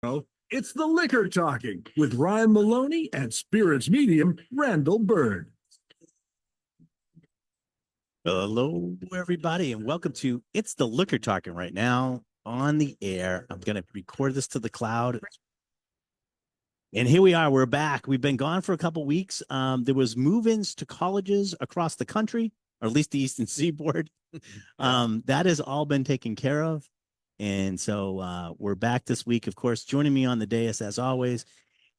Oh, it's the Liquor Talking with Ryan Maloney and spirits medium Randall Bird. Hello, everybody, and welcome to It's the Liquor Talking right now on the air. I'm going to record this to the cloud. And here we are. We're back. We've been gone for a couple weeks. There was move-ins to colleges across the country, or at least the Eastern Seaboard. That has all been taken care of. And so we're back this week. Of course, joining me on the dais, as always,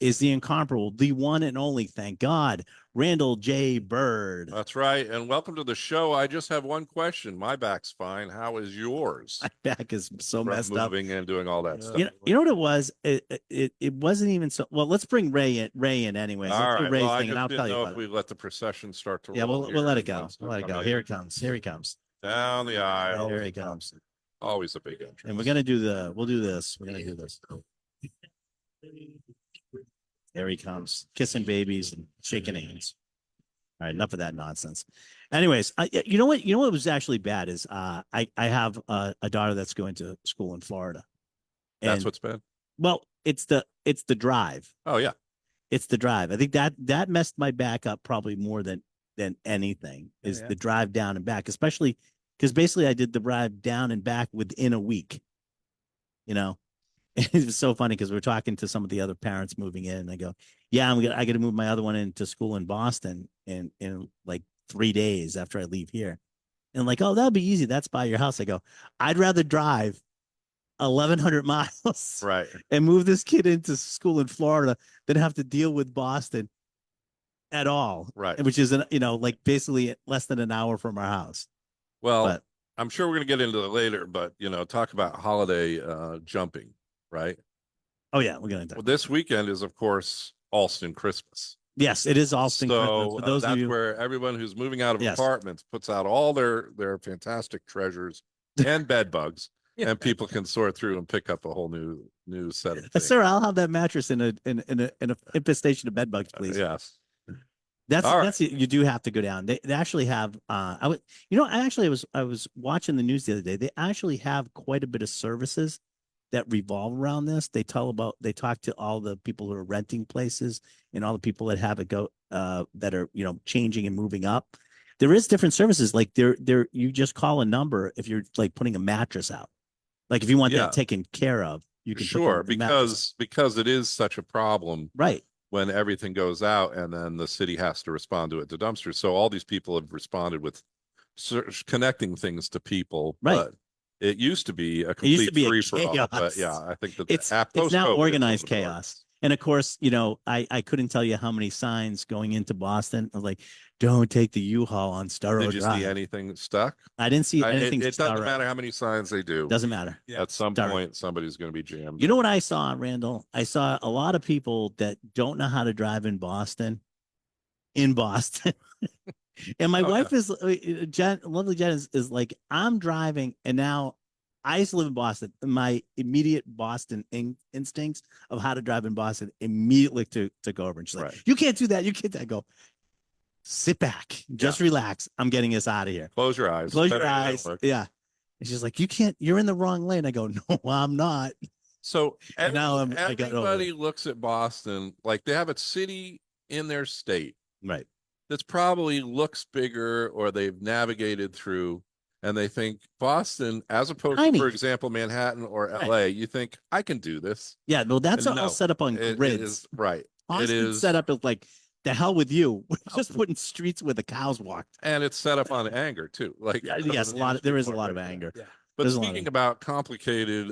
is the incomparable, the one and only, thank God, Randall J. Bird. That's right. And welcome to the show. I just have one question. My back's fine. How is yours? My back is so From messed up. moving and doing all that stuff. You know what it was? It wasn't even so. Well, let's bring Ray in anyways. All right. Ray's Well, I thing, just and I'll didn't tell you know about if we let the procession start to Yeah, roll. we'll let it go. Once We'll let it go. come Here in. it comes. Here he comes. Down the aisle. Here he comes. Always a big entrance. And we're gonna do we'll do this. We're gonna do this. There he comes, kissing babies and shaking hands. All right, enough of that nonsense. Anyways, you know what? You know what was actually bad is I have a daughter that's going to school in Florida. And, That's what's bad. Well, it's the drive. Oh yeah, it's the drive. I think that messed my back up probably more than anything is the drive down and back, especially because basically I did the drive down and back within a week. You know, it was so funny because we're talking to some of the other parents moving in, and I go, "Yeah, I got to move my other one into school in Boston in like 3 days after I leave here." And like, "Oh, that'll be easy. That's by your house." I go, "I'd rather drive 1,100 miles, right, and move this kid into school in Florida than have to deal with Boston at all." Right. Which is like basically less than an hour from our house. Well, I'm sure we're going to get into it later, but talk about holiday jumping, right? Oh yeah, we're going to. Well, this weekend is, of course, Alston Christmas. Yes, it is Alston Christmas. For those that's where everyone who's moving out of apartments puts out all their fantastic treasures and bed bugs, and people can sort through and pick up a whole new set of things. Sir, I'll have that mattress in a infestation of bed bugs, please. Yes. That's you do have to go down. They actually have I was watching the news the other day. They actually have quite a bit of services that revolve around this. They talk to all the people who are renting places and all the people that have it go that are changing and moving up. There is different services like you just call a number if you're like putting a mattress out. Like if you want that taken care of, you can because it is such a problem. Right. When everything goes out and then the city has to respond to it to dumpsters. So all these people have responded with connecting things to people. Right. But it used to be a complete free for all. But yeah, I think that it's now organized chaos. And of course, I couldn't tell you how many signs going into Boston. I was like, "Don't take the U-Haul on Starro Drive." Did you see anything stuck? I didn't see anything. It doesn't matter how many signs they do. Doesn't matter. Yeah. At some point, somebody's going to be jammed. You know what I saw, Randall? I saw a lot of people that don't know how to drive in Boston. And my wife is Jen, lovely Jen is like, I'm driving, and now I used to live in Boston. My immediate Boston instincts of how to drive in Boston immediately to go over. And she's like, "You can't do that. You can't." I go, "Sit back, just relax. I'm getting us out of here. Close your eyes. Close your eyes." Yeah. And she's like, "You can't. You're in the wrong lane." I go, "No, I'm not." So everybody looks at Boston like they have a city in their state, right? That's probably looks bigger, or they've navigated through. And they think Boston, as opposed to, for example, Manhattan or LA, you think, I can do this. Yeah, well, that's all set up on grids. Right. Boston it is set up as like, the hell with you. We're just putting streets where the cows walked. And it's set up on anger, too. Like yes, there is a lot of anger. Yeah. But speaking about complicated,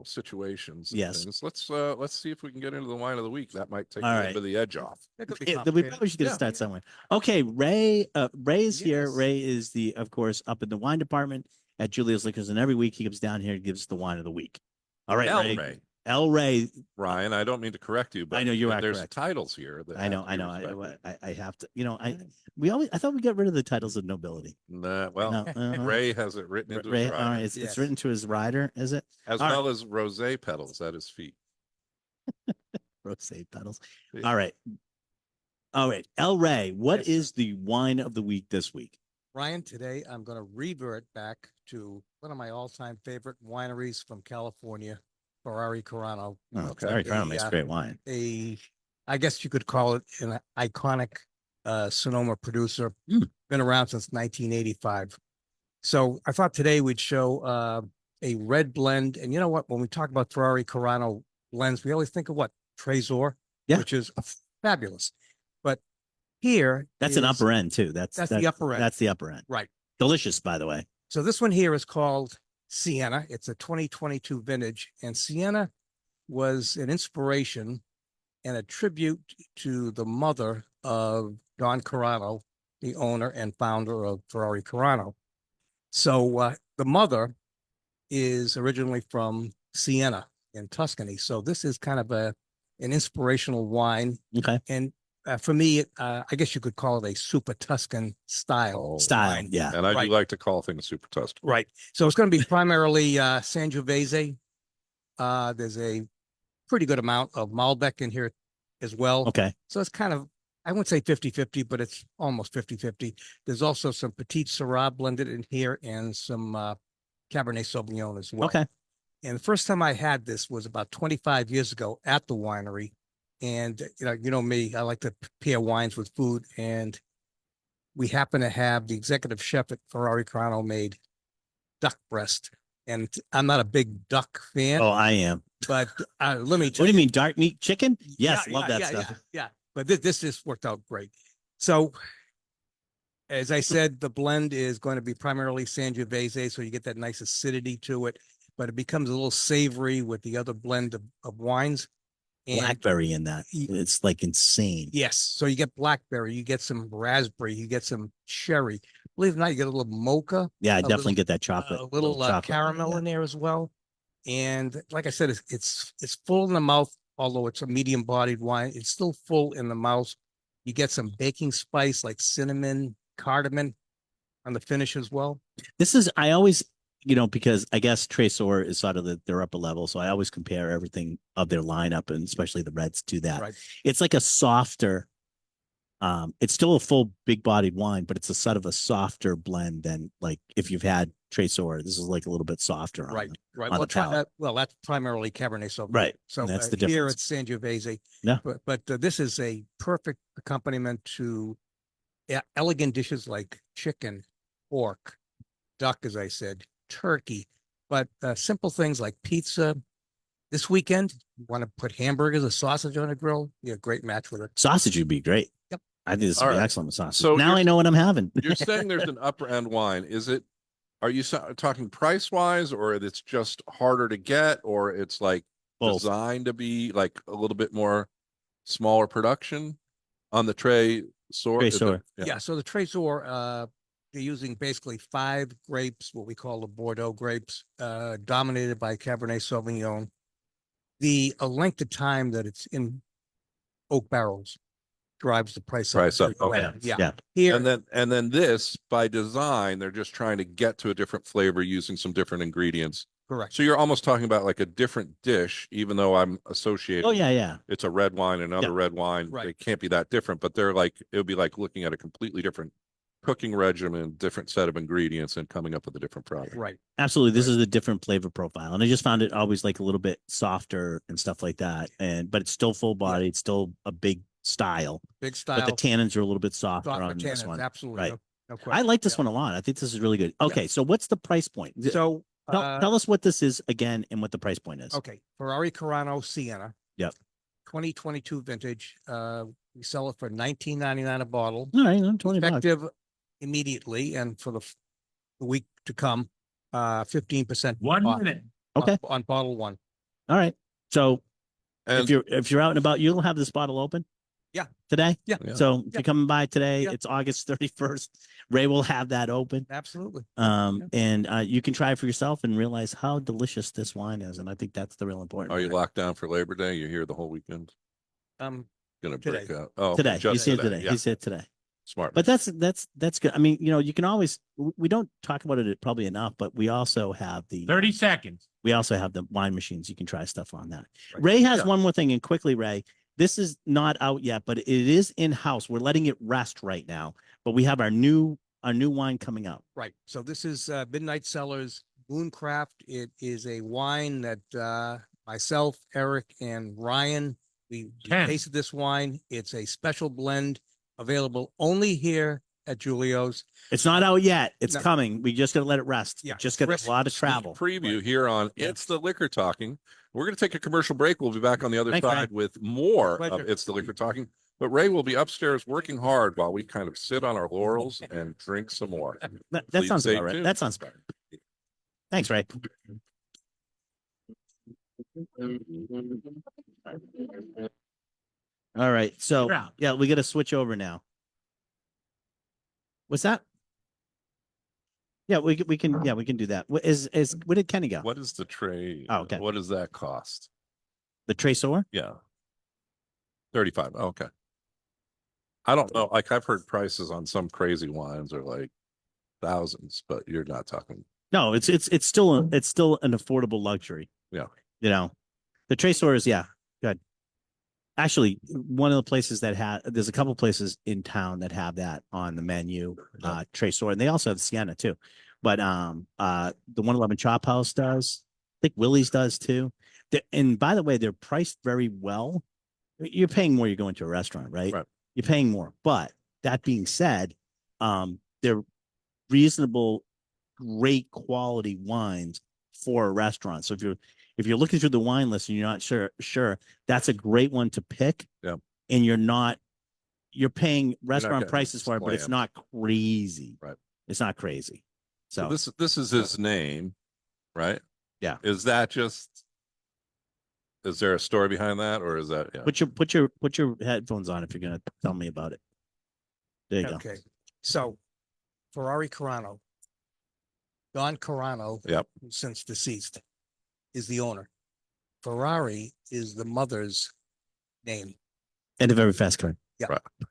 situations, things, let's see if we can get into the wine of the week. That might take a little bit of the edge off. We probably should get to start somewhere. Okay, Ray is here. Ray is of course, up in the wine department at Julia's Liquors, and every week he comes down here and gives the wine of the week. All right, Ray. Ryan, I don't mean to correct you, but I know you are there's correct. Titles here. I know. I have to. I thought we got rid of the titles of nobility. Nah, well, Ray has it written into Ray. his rider. All right, it's written to his rider, is it? As well as rosé petals at his feet. Rosé petals. All right. El Ray, what is the wine of the week this week? Ryan, today I'm going to revert back to one of my all-time favorite wineries from California, Ferrari Carano. Oh, Ferrari Carano makes great wine. I guess you could call it an iconic Sonoma producer. Been around since 1985. So I thought today we'd show a red blend. And you know what? When we talk about Ferrari Carano blends, we always think of what? Trésor, which is fabulous. But here, that's an upper end too. That's the upper end. That's the upper end. Right. Delicious, by the way. So this one here is called Sienna. It's a 2022 vintage, and Sienna was an inspiration and a tribute to the mother of Don Carano, the owner and founder of Ferrari Carano. So the mother is originally from Siena in Tuscany. So this is kind of an inspirational wine. Okay. And for me, I guess you could call it a super Tuscan style. Wine. Yeah. And I do like to call things super Tuscan. Right. So it's going to be primarily Sangiovese. There's a pretty good amount of Malbec in here as well. Okay. So it's kind of, I wouldn't say 50-50, but it's almost 50-50. There's also some Petit Syrah blended in here and some Cabernet Sauvignon as well. Okay. And the first time I had this was about 25 years ago at the winery. And, you know me, I like to pair wines with food. And we happen to have the executive chef at Ferrari Carano made duck breast. And I'm not a big duck fan. Oh, I am. But let me tell you. What do you mean, dark meat chicken? Yes, love that stuff. Yeah. But this just worked out great. So, as I said, the blend is going to be primarily Sangiovese, so you get that nice acidity to it, but it becomes a little savory with the other blend of wines. And blackberry in that. It's like insane. Yes. So you get blackberry, you get some raspberry, you get some cherry. Believe it or not, you get a little mocha. Yeah, I definitely get that chocolate. A little caramel in there as well. And like I said, it's full in the mouth, although it's a medium-bodied wine. It's still full in the mouth. You get some baking spice like cinnamon, cardamom on the finish as well. This is, I always, because I guess Trésor is sort of their upper level. So I always compare everything of their lineup and especially the reds to that. Right. It's like a softer, it's still a full big bodied wine, but it's a sort of a softer blend than like if you've had Trésor. This is like a little bit softer. Right. On the palate. That's primarily Cabernet Sauvignon. Right. So that's the here difference. it's Sangiovese. Yeah. But this is a perfect accompaniment to elegant dishes like chicken, pork, duck, as I said, turkey, but simple things like pizza. This weekend, you want to put hamburgers or sausage on a grill? Yeah, great match with it. Sausage would be great. Yep. I think this would be excellent with sausage. So now I know what I'm having. You're saying there's an upper end wine. Are you talking price wise, or it's just harder to get, or it's like designed to be like a little bit more smaller production on the Trésor? Yeah. So the Trésor, they're using basically 5 grapes, what we call the Bordeaux grapes, dominated by Cabernet Sauvignon. The length of time that it's in oak barrels drives the price up. Okay. Yeah. Here, and then this, by design, they're just trying to get to a different flavor using some different ingredients. correct. So you're almost talking about like a different dish, even though I'm associating. Oh, yeah. It's a red wine, another red wine. Right. They can't be that different, but they're like, it would be like looking at a completely different cooking regimen, different set of ingredients, and coming up with a different product. Right. Absolutely. This is a different flavor profile. And I just found it always like a little bit softer and stuff like that. But it's still full body. It's still a big style. Big style. But the tannins are a little bit softer on tannins, this one. absolutely. Right. No question. I like this one a lot. I think this is really good. Okay. So what's the price point? So Tell us what this is again and what the price point is. okay. Ferrari Carano Sienna. Yep. 2022 vintage. We sell it for $19.99 a bottle. All right. $20. Effective immediately, and for the week to come, 15% 1 off minute. Okay. on bottle one. All right. So And if you're out and about, you'll have this bottle open. Yeah. Today. Yeah. So if you're coming by today, Yeah. it's August 31st. Ray will have that open. Absolutely. And you can try it for yourself and realize how delicious this wine is. And I think that's the real important. are you part. locked down for Labor Day? You're here the whole weekend? Gonna Today. break out. Oh, Today. just He's here today. Yeah. He's here today. Smart. But that's good. I mean, you can always, we don't talk about it probably enough, but we also have 30 seconds. we also have the wine machines. You can try stuff on that. Right. Ray has Yeah. one more thing, and quickly, Ray, this is not out yet, but it is in-house. We're letting it rest right now, but we have our new wine coming out. Right. So this is Midnight Cellars Mooncraft. It is a wine that myself, Eric, and Ryan, we Ken. tasted this wine. It's a special blend available only here at Julio's. It's not out yet. It's No. coming. We just got to let it rest. Yeah. Just got Rest- a lot of Sneak travel. preview Right. here on Yeah. It's the Liquor Talking. We're going to take a commercial break. We'll be back on the other Thanks, side Ryan. with more My of pleasure. It's the Liquor Talking. But Ray will be upstairs working hard while we kind of sit on our laurels and drink some more. That Please sounds stay about right. tuned. That sounds better. Thanks, Ray. All right. So Yeah. yeah, we got to switch over now. What's that? Yeah, we can do that. What where did Kenny go? What is the tray? Oh, okay. What does that cost? The Tresor? Yeah. 35. Okay. I don't know. Like I've heard prices on some crazy wines are like thousands, but you're not talking. No, it's still an affordable luxury. Yeah. You know, the Tresor is good. Actually, one of the places that there's a couple places in town that have that on the menu, Tresor, and they also have Sienna too. But the 111 Chop House does. I think Willie's does too. And by the way, they're priced very well. You're paying more. You're going to a restaurant, right? Right. You're paying more. But that being said, they're reasonable, great quality wines for a restaurant. So if you're looking through the wine list and you're not sure, that's a great one to pick. Yeah. And you're paying restaurant getting prices for it, but it's slammed. not crazy. Right. It's not crazy. So This is his name, right? Yeah. Is there a story behind that, or is that put your headphones on if you're gonna tell me about it. There you go. Okay, so Ferrari Carano, Don Carano, Yep. since deceased, is the owner. Ferrari is the mother's name. And a very fast car.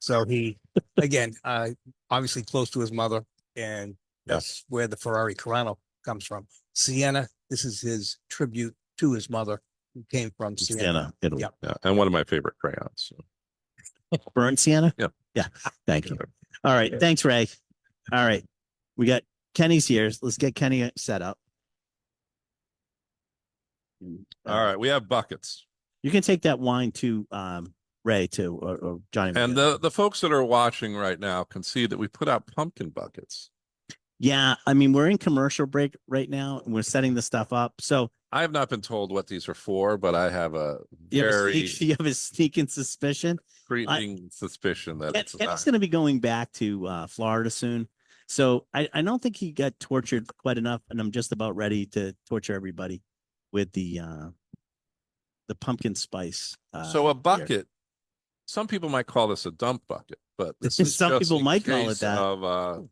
So he, again, obviously close to his mother, and that's where the Ferrari Carano comes from. Sienna, this is his tribute to his mother, who came from Sienna. Sienna, Italy. Yeah. Yeah, and one of my favorite crayons. Burnt Sienna? Yep. Yeah. Thank you. All right. Thanks, Ray. All right. We got Kenny's here. Let's get Kenny set up. All right, we have buckets. You can take that wine to Ray too, or Johnny. And the folks that are watching right now can see that we put out pumpkin buckets. Yeah, I mean, we're in commercial break right now, and we're setting the stuff up. So I have not been told what these are for, but I have a you have very you have a sneaking suspicion. creeping suspicion that it's Kenny's not. going to be going back to Florida soon. So I don't think he got tortured quite enough, and I'm just about ready to torture everybody with the pumpkin spice. So a bucket, some people might call this a dump bucket, but this is Some just people in might call it case that. of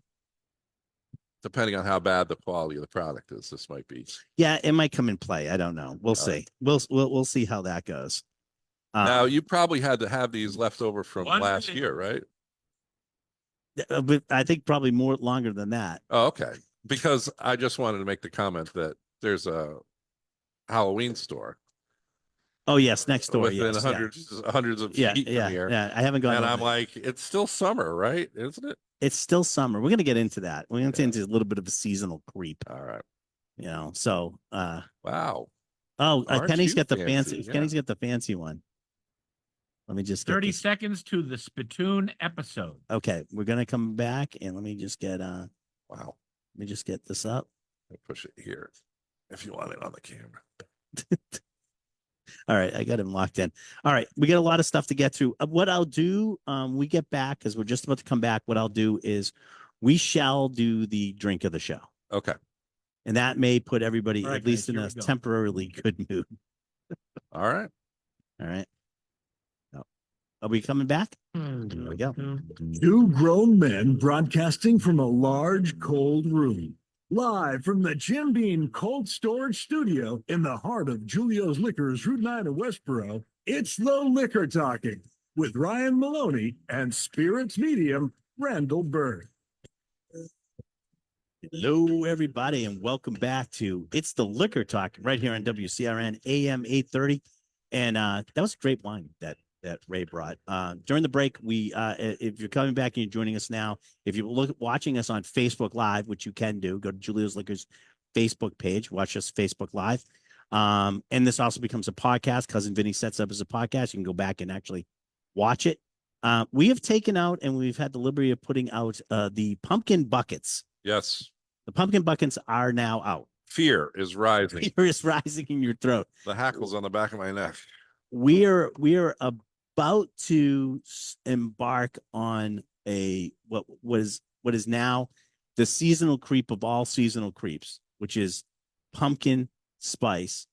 depending on how bad the quality of the product is, this might be. Yeah, it might come in play. I don't know. We'll see. We'll see how that goes. Now you probably had to have these left over from One last minute. year, right? But I think probably more longer than that. Oh, okay. Because I just wanted to make the comment that there's a Halloween store Oh yes, next door. within Yes, hundreds of yeah, feet yeah, from here. yeah. I haven't gone. And over I'm it. like, it's still summer, right? Isn't it? It's still summer. We're gonna get into that. We're gonna get Yeah. into a little bit of a seasonal creep. All right. You know. So Wow. Aren't Kenny's you got the fancy? Yeah. Kenny's got the fancy one. Let me just get 30 this. seconds to the spittoon episode. Okay, we're gonna come back and let me just get Wow. this up. Let me push it here if you want it on the camera. All right, I got him locked in. All right, we got a lot of stuff to get through. What I'll do, we get back because we're just about to come back. What I'll do is we shall do the drink of the show, Okay. and that may put everybody All right, at least guys, in here a we go. temporarily good mood. All right. All right. Oh, are we coming back? There we go. Two grown men broadcasting from a large, cold room. Live from the Jim Beam Cold Storage Studio in the heart of Julio's Liquors, Route 9 in Westboro, it's the Liquor Talking with Ryan Maloney and Spirits Medium, Randall Bird. Hello, everybody, and welcome back to It's the Liquor Talk right here on WCRN AM 830. And that was a great wine that Ray brought. During the break, we if you're coming back and you're joining us now, if you're watching us on Facebook Live, which you can do, go to Julio's Liquors Facebook page, watch us Facebook Live. And this also becomes a podcast. Cousin Vinny sets up as a podcast. You can go back and actually watch it. We have taken out and we've had the liberty of putting out the pumpkin buckets. Yes. The pumpkin buckets are now out. Fear is rising. Fear is rising in your throat. The hackles on the back of my neck. We are about to embark on what is now the seasonal creep of all seasonal creeps, which is pumpkin spice.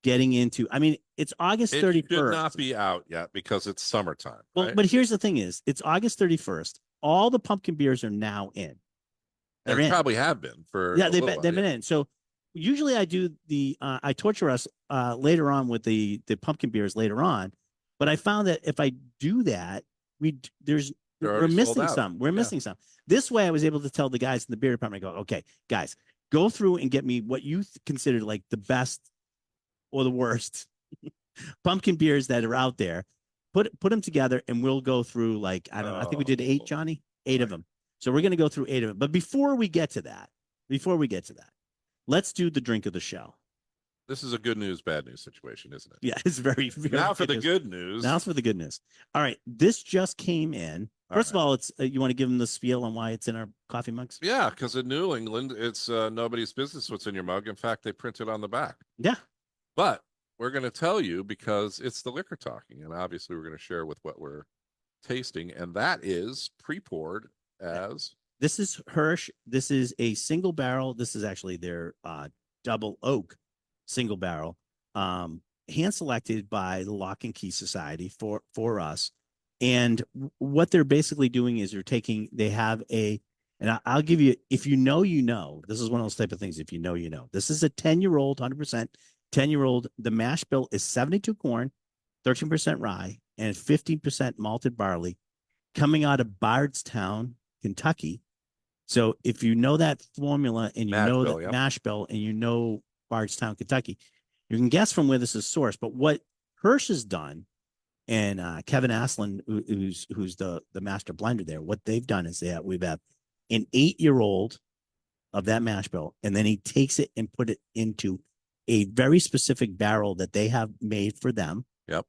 Getting into, I mean, it's August 31st. It should not be out yet because it's summertime. Well, right? but here's the thing: it's August 31st. All the pumpkin beers are now in. And They're in. probably have been for They've been in. So usually I do I torture us later on with the pumpkin beers later on, but I found that if I do that, we're missing some. We're missing some. This way, I was able to tell the guys in the beer department, I go, okay, guys, go through and get me what you consider like the best or the worst pumpkin beers that are out there. Put them together, and we'll go through like I don't know. I think we did 8, Johnny, 8 of them. So we're going to go through 8 of them. But before we get to that, let's do the drink of the show. This is a good news, bad news situation, isn't it? Yeah, it's very now for the news. good news. Now for the good news. All right, this just came in. First of all, it's you want to give them the spiel on why it's in our coffee mugs? Yeah, because in New England, it's nobody's business what's in your mug. In fact, they print it on the back. Yeah. But we're going to tell you because it's the liquor talking, and obviously we're going to share with what we're tasting, and that is pre-poured as. This is Hirsch. This is a single barrel. This is actually their double oak single barrel, hand selected by the Lock and Key Society for us. And what they're basically doing is they have and I'll give you, if you know, this is one of those type of things. If you know, this is a 10-year-old, 100%. 10-year-old, the mash bill is 72 corn, 13% rye, and 15% malted barley coming out of Bardstown, Kentucky. So if you know that formula and you know that mash bill and you know Bardstown, Kentucky, you can guess from where this is sourced. But what Hirsch has done, and Kevin Aslan, who's the master blender there, what they've done is we've had an 8-year-old of that mash bill, and then he takes it and put it into a very specific barrel that they have made for them. Yep.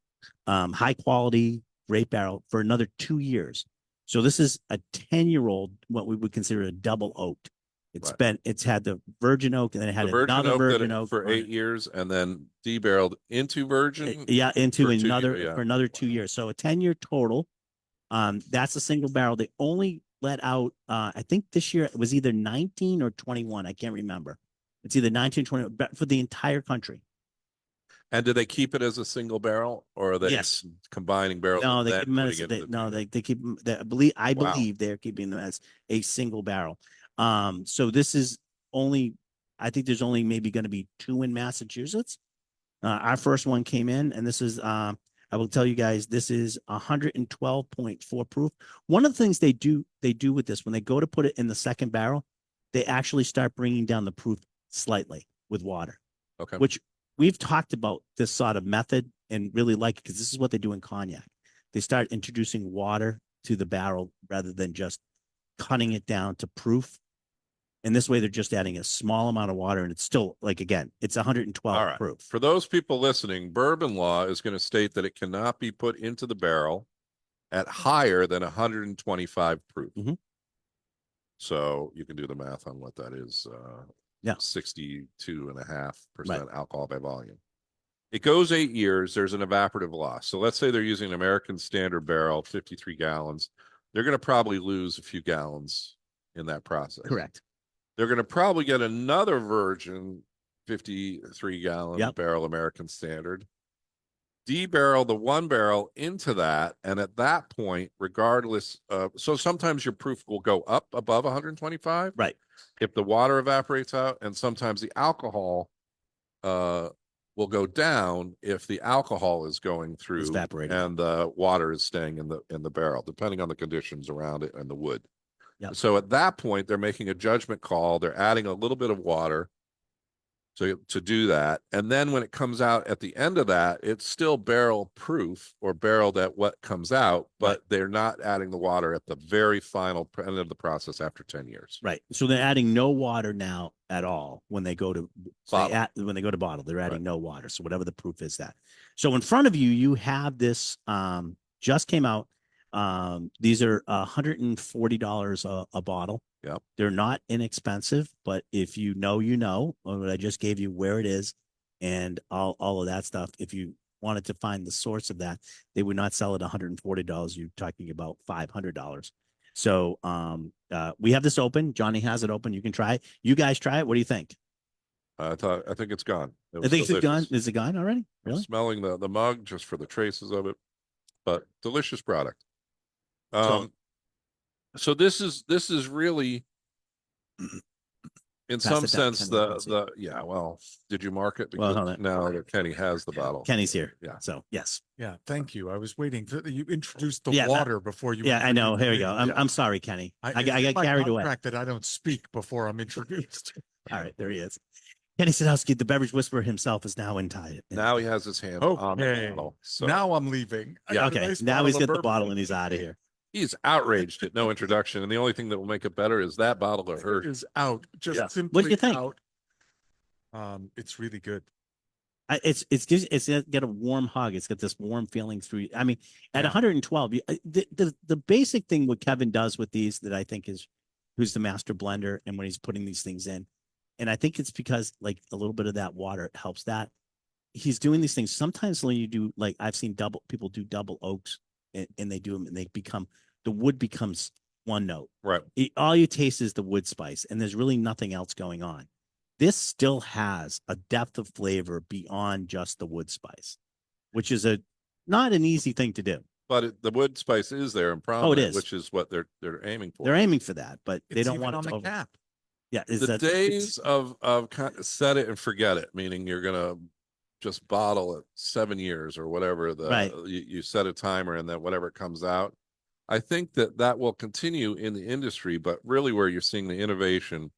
High quality, great barrel for another 2 years. So this is a 10-year-old, what we would consider a double oaked. It's had the virgin oak, and then it had another virgin oak for 8 years, and then debarreled into virgin. Yeah, into for another 2 years. So a 10-year total. That's a single barrel. They only let out, I think this year it was either 19 or 21. I can't remember. It's either 19 or 20 for the entire country. And do they keep it as a single barrel, or are they combining barrels? No, they keep them as, they keep them. I believe they're keeping them as a single barrel. So this is I think there's only maybe going to be 2 in Massachusetts. Our first one came in, and this is, I will tell you guys, this is 112.4 proof. One of the things they do with this, when they go to put it in the second barrel, they actually start bringing down the proof slightly with water. Okay. Which we've talked about this sort of method and really like it because this is what they do in cognac. They start introducing water to the barrel rather than just cutting it down to proof. And this way they're just adding a small amount of water, and it's still, like, again, it's 112 proof. For those people listening, bourbon law is going to state that it cannot be put into the barrel at higher than 125 proof. Mm-hmm. So you can do the math on what that is. 62.5% alcohol by volume. It goes 8 years. There's an evaporative loss. So let's say they're using an American standard barrel, 53 gallons. They're going to probably lose a few gallons in that process. Correct. They're going to probably get another virgin 53-gallon barrel American standard, debarrel the one barrel into that, and at that point, regardless of, so sometimes your proof will go up above 125, right, if the water evaporates out, and sometimes the alcohol will go down if the alcohol is going through and the water is staying in the barrel, depending on the conditions around it and the wood. Yep. So at that point, they're making a judgment call. They're adding a little bit of water to do that. And then when it comes out at the end of that, it's still barrel proof or barreled at what comes out, but they're not adding the water at the very final end of the process after 10 years. Right. So they're adding no water now at all when they go to Bottle. when they go to bottle. They're adding Right. no water. So whatever the proof is that. So in front of you, you have this just came out. These are $140 a bottle. Yep. They're not inexpensive, but if you know, you know, I just gave you where it is and all of that stuff. If you wanted to find the source of that, they would not sell it $140. You're talking about $500. So we have this open. Johnny has it open. You can try it. You guys try it. What do you think? I think it's gone. It I was think it's gone. delicious. Is it gone already? I'm Really? smelling the mug just for the traces of it, but delicious product. So- So this is really, in Pass some it down, sense, Kenny, let's see. yeah. Well, did you mark it? Well, Because hold on. now that Kenny has the bottle. Kenny's here. Yeah. So yes. Yeah, thank you. I was waiting for you introduced the Yeah, water before you. Yeah, I know. introduced Here we me. go. I'm sorry, Kenny. I it's got in my carried away. contract that I don't speak before I'm introduced. All right, there he is. Kenny Sadowski, the beverage whisperer himself, is now inside. Now he has his hand on the Okay. bottle. So Now I'm leaving. I Yeah. got a Okay, nice now he's bottle got of the bottle bourbon. and he's out of here. he's outraged at no introduction, and the only thing that will make it better is that bottle of It Hershey. is out. Just Yeah. simply What do you think? out. It's really good. It's got a warm hug. It's got this warm feeling through. I mean, at Yeah. 112, the basic thing what Kevin does with these that I think is, who's the master blender, and when he's putting these things in, and I think it's because like a little bit of that water helps that. He's doing these things. Sometimes when you do, like I've seen people do double oaks, and they do them, and the wood becomes one note. Right. All you taste is the wood spice, and there's really nothing else going on. This still has a depth of flavor beyond just the wood spice, which is not an easy thing to do. But the wood spice is there and prominent, is. which is what they're aiming for. They're aiming for that, but they It's don't even want on it to the cap. Yeah, The days of kind of set it and forget it, meaning you're gonna just bottle it 7 years or whatever Right. you set a timer and then whatever comes out. I think that will continue in the industry, but really where you're seeing the innovation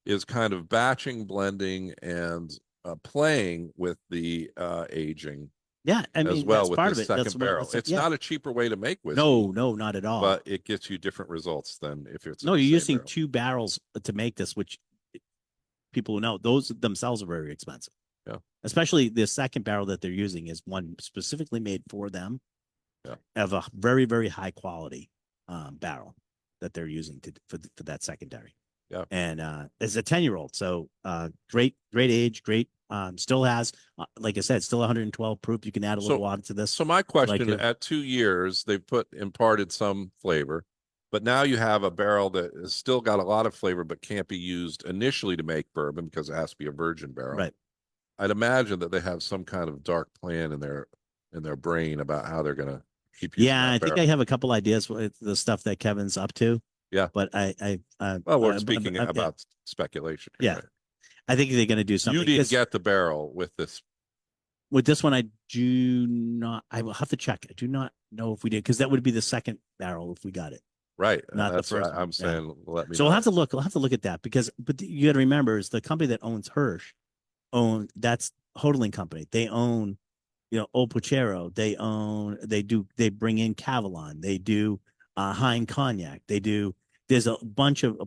is kind of batching, blending, and playing with the aging Yeah, I mean as well that's with part this of it. That's second what barrel. It's yeah. not a cheaper way to make whiskey. No, not at all. But it gets you different results than if it's no, in the you're same using barrel. 2 barrels to make this, which people who know those themselves are very expensive. Yeah. Especially the second barrel that they're using is one specifically made for them. Yeah. Of a very, very high quality barrel that they're using for that secondary. Yeah. And it's a 10-year-old. So great age, great. Still has, like I said, still 112 proof. You can add a little water to this. So my question, to- at 2 years, they've imparted some flavor, but now you have a barrel that has still got a lot of flavor, but can't be used initially to make bourbon because it has to be a virgin barrel. Right. I'd imagine that they have some kind of dark plan in their brain about how they're going to keep using Yeah, that I think barrel. I have a couple ideas with the stuff that Kevin's up to. Yeah. But Well, we're speaking yeah. about speculation. here, Yeah. right? I think they're going to do something. You didn't 'Cause get the barrel with this. with this one. I do not. I will have to check. I do not know if we did, because that would be the second barrel if we got it. Right. Not the That's first what one, I'm yeah. saying. Let me So we'll know. have to look. We'll have to look at that but you got to remember is the company that owns Hirsch that's Hodling Company. They own, Old Puchero. They bring in Cavalon. They do Hein Cognac. There's a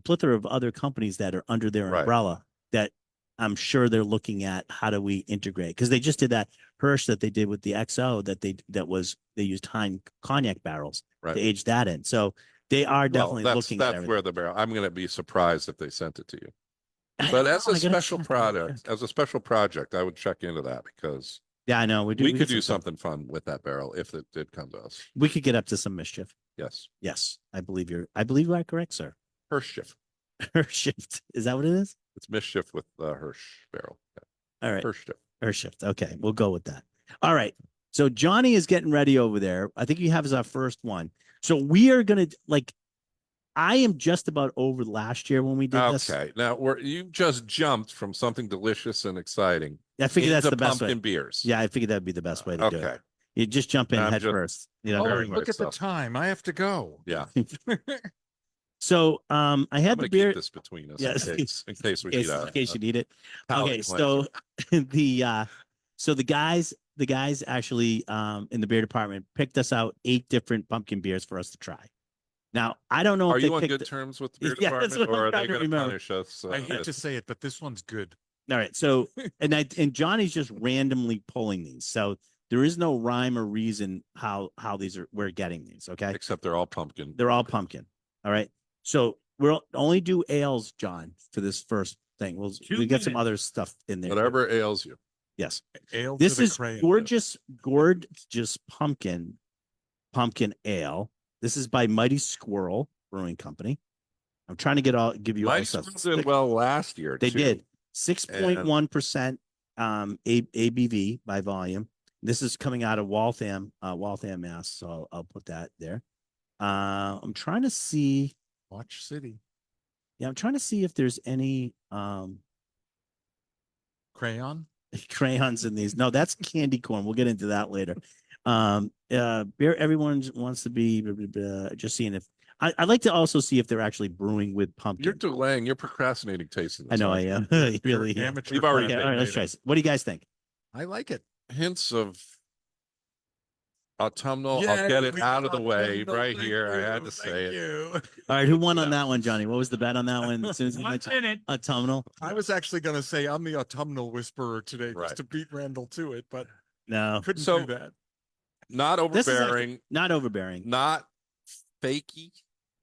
plethora of other companies that are under their Right. umbrella that I'm sure they're looking at how do we integrate, because they just did that Hirsch that they did with the XO they used Hein Cognac barrels Right. to age that in. So they are definitely looking at that's everything. where the barrel. I'm going to be surprised if they sent it to you. But as Oh, a I gotta special check. product, as a special project, I would check into that because Yeah, I know. we could get do some stuff. something fun with that barrel if it did come to us. We could get up to some mischief. Yes. Yes, I believe you are correct, sir. Hirsch. Shift. Is that what it is? It's mischief with the Hirsch barrel. All right. Hirsch. Shift. Okay, we'll go with that. All right. So Johnny is getting ready over there. I think you have as our first one. So we are gonna I am just about over last year when we did this. Okay. Now you just jumped from something delicious and exciting. I figure that's into the best way. pumpkin beers. Yeah, I figured that'd be the best way to do Okay. it. You just jump in I'm head just- first. Oh, Very look at the myself. time. I have to go. Yeah. So I I'm had going the to beer. keep this between us Yes. in case we in need case you need it. palate Okay, cleanser. so the guys actually in the beer department picked us out 8 different pumpkin beers for us to try. Now, I don't know Are if they you on picked good the- terms with the beer Yeah, that's department, what I'm or are trying they to going to remember. punish us? I hate to say it, but this one's good. All right. So, and Johnny's just randomly pulling these. So there is no rhyme or reason how these are, we're getting these. Okay. Except they're all pumpkin. They're all pumpkin. All right. So we'll only do ales, John, for this first thing. We'll get some minutes. other stuff in there. Whatever ails you. Yes. Ale This to the is crayon. gorgeous pumpkin ale. This is by Mighty Squirrel Brewing Company. I'm trying to give you all Mighty this stuff. Squirrel did well last year. They too. did 6.1% ABV by volume. This is coming out of Waltham, Mass. So I'll put that there. I'm trying to see. Watch City. Yeah, I'm trying to see if there's any Crayon. crayons in these. No, that's candy corn. We'll get into that later. Beer. Everyone wants to be just seeing if I'd like to also see if they're actually brewing with pumpkin. You're delaying. You're procrastinating tasting. I know I am. Really. You're Yeah. amateur. You've already Okay, all right, let's try. What do you guys think? I like it. Hints of autumnal. Yeah, I'll get it we out of the got way them. right Thank here. I you, had to say thank it. you. All right, who won on that one, Johnny? What was the bet on that one? As soon as you 1 mentioned minute. autumnal. I was actually going to say I'm the autumnal whisperer today, Right. just to beat Randall to it, but No, couldn't So- do that. Not this is overbearing. actually not overbearing. Not fakey.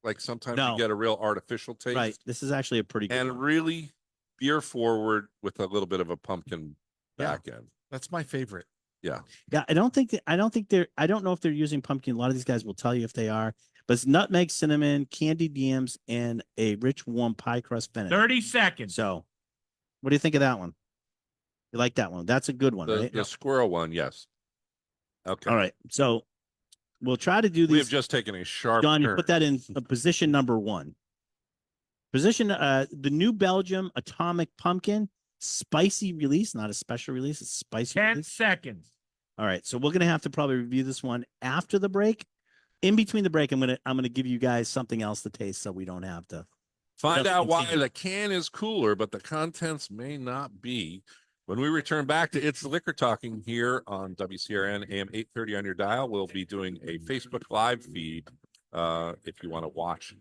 Like sometimes No. you get a real artificial taste. Right. This is actually a pretty good And one. really beer forward with a little bit of a pumpkin Yeah. back end. That's my favorite. Yeah, I don't know if they're using pumpkin. A lot of these guys will tell you if they are, but it's nutmeg, cinnamon, candied yams, and a rich, warm pie crust finish. 30 seconds. So, what do you think of that one? You like that one? That's a good one, The, right? the squirrel one, yes. Okay. All right. So, we'll try to do We have these. just taken a sharp John, you turn. put that in position number 1. Position the New Belgium Atomic Pumpkin spicy release, not a special release. It's spicy 10 release. seconds. All right, so we're gonna have to probably review this one after the break. In between the break, I'm gonna give you guys something else to taste, so we don't have to. Find Just out why continue. the can is cooler, but the contents may not be. When we return back to It's Liquor Talking here on WCRN AM 830 on your dial, we'll be doing a Facebook Live feed if you want to watch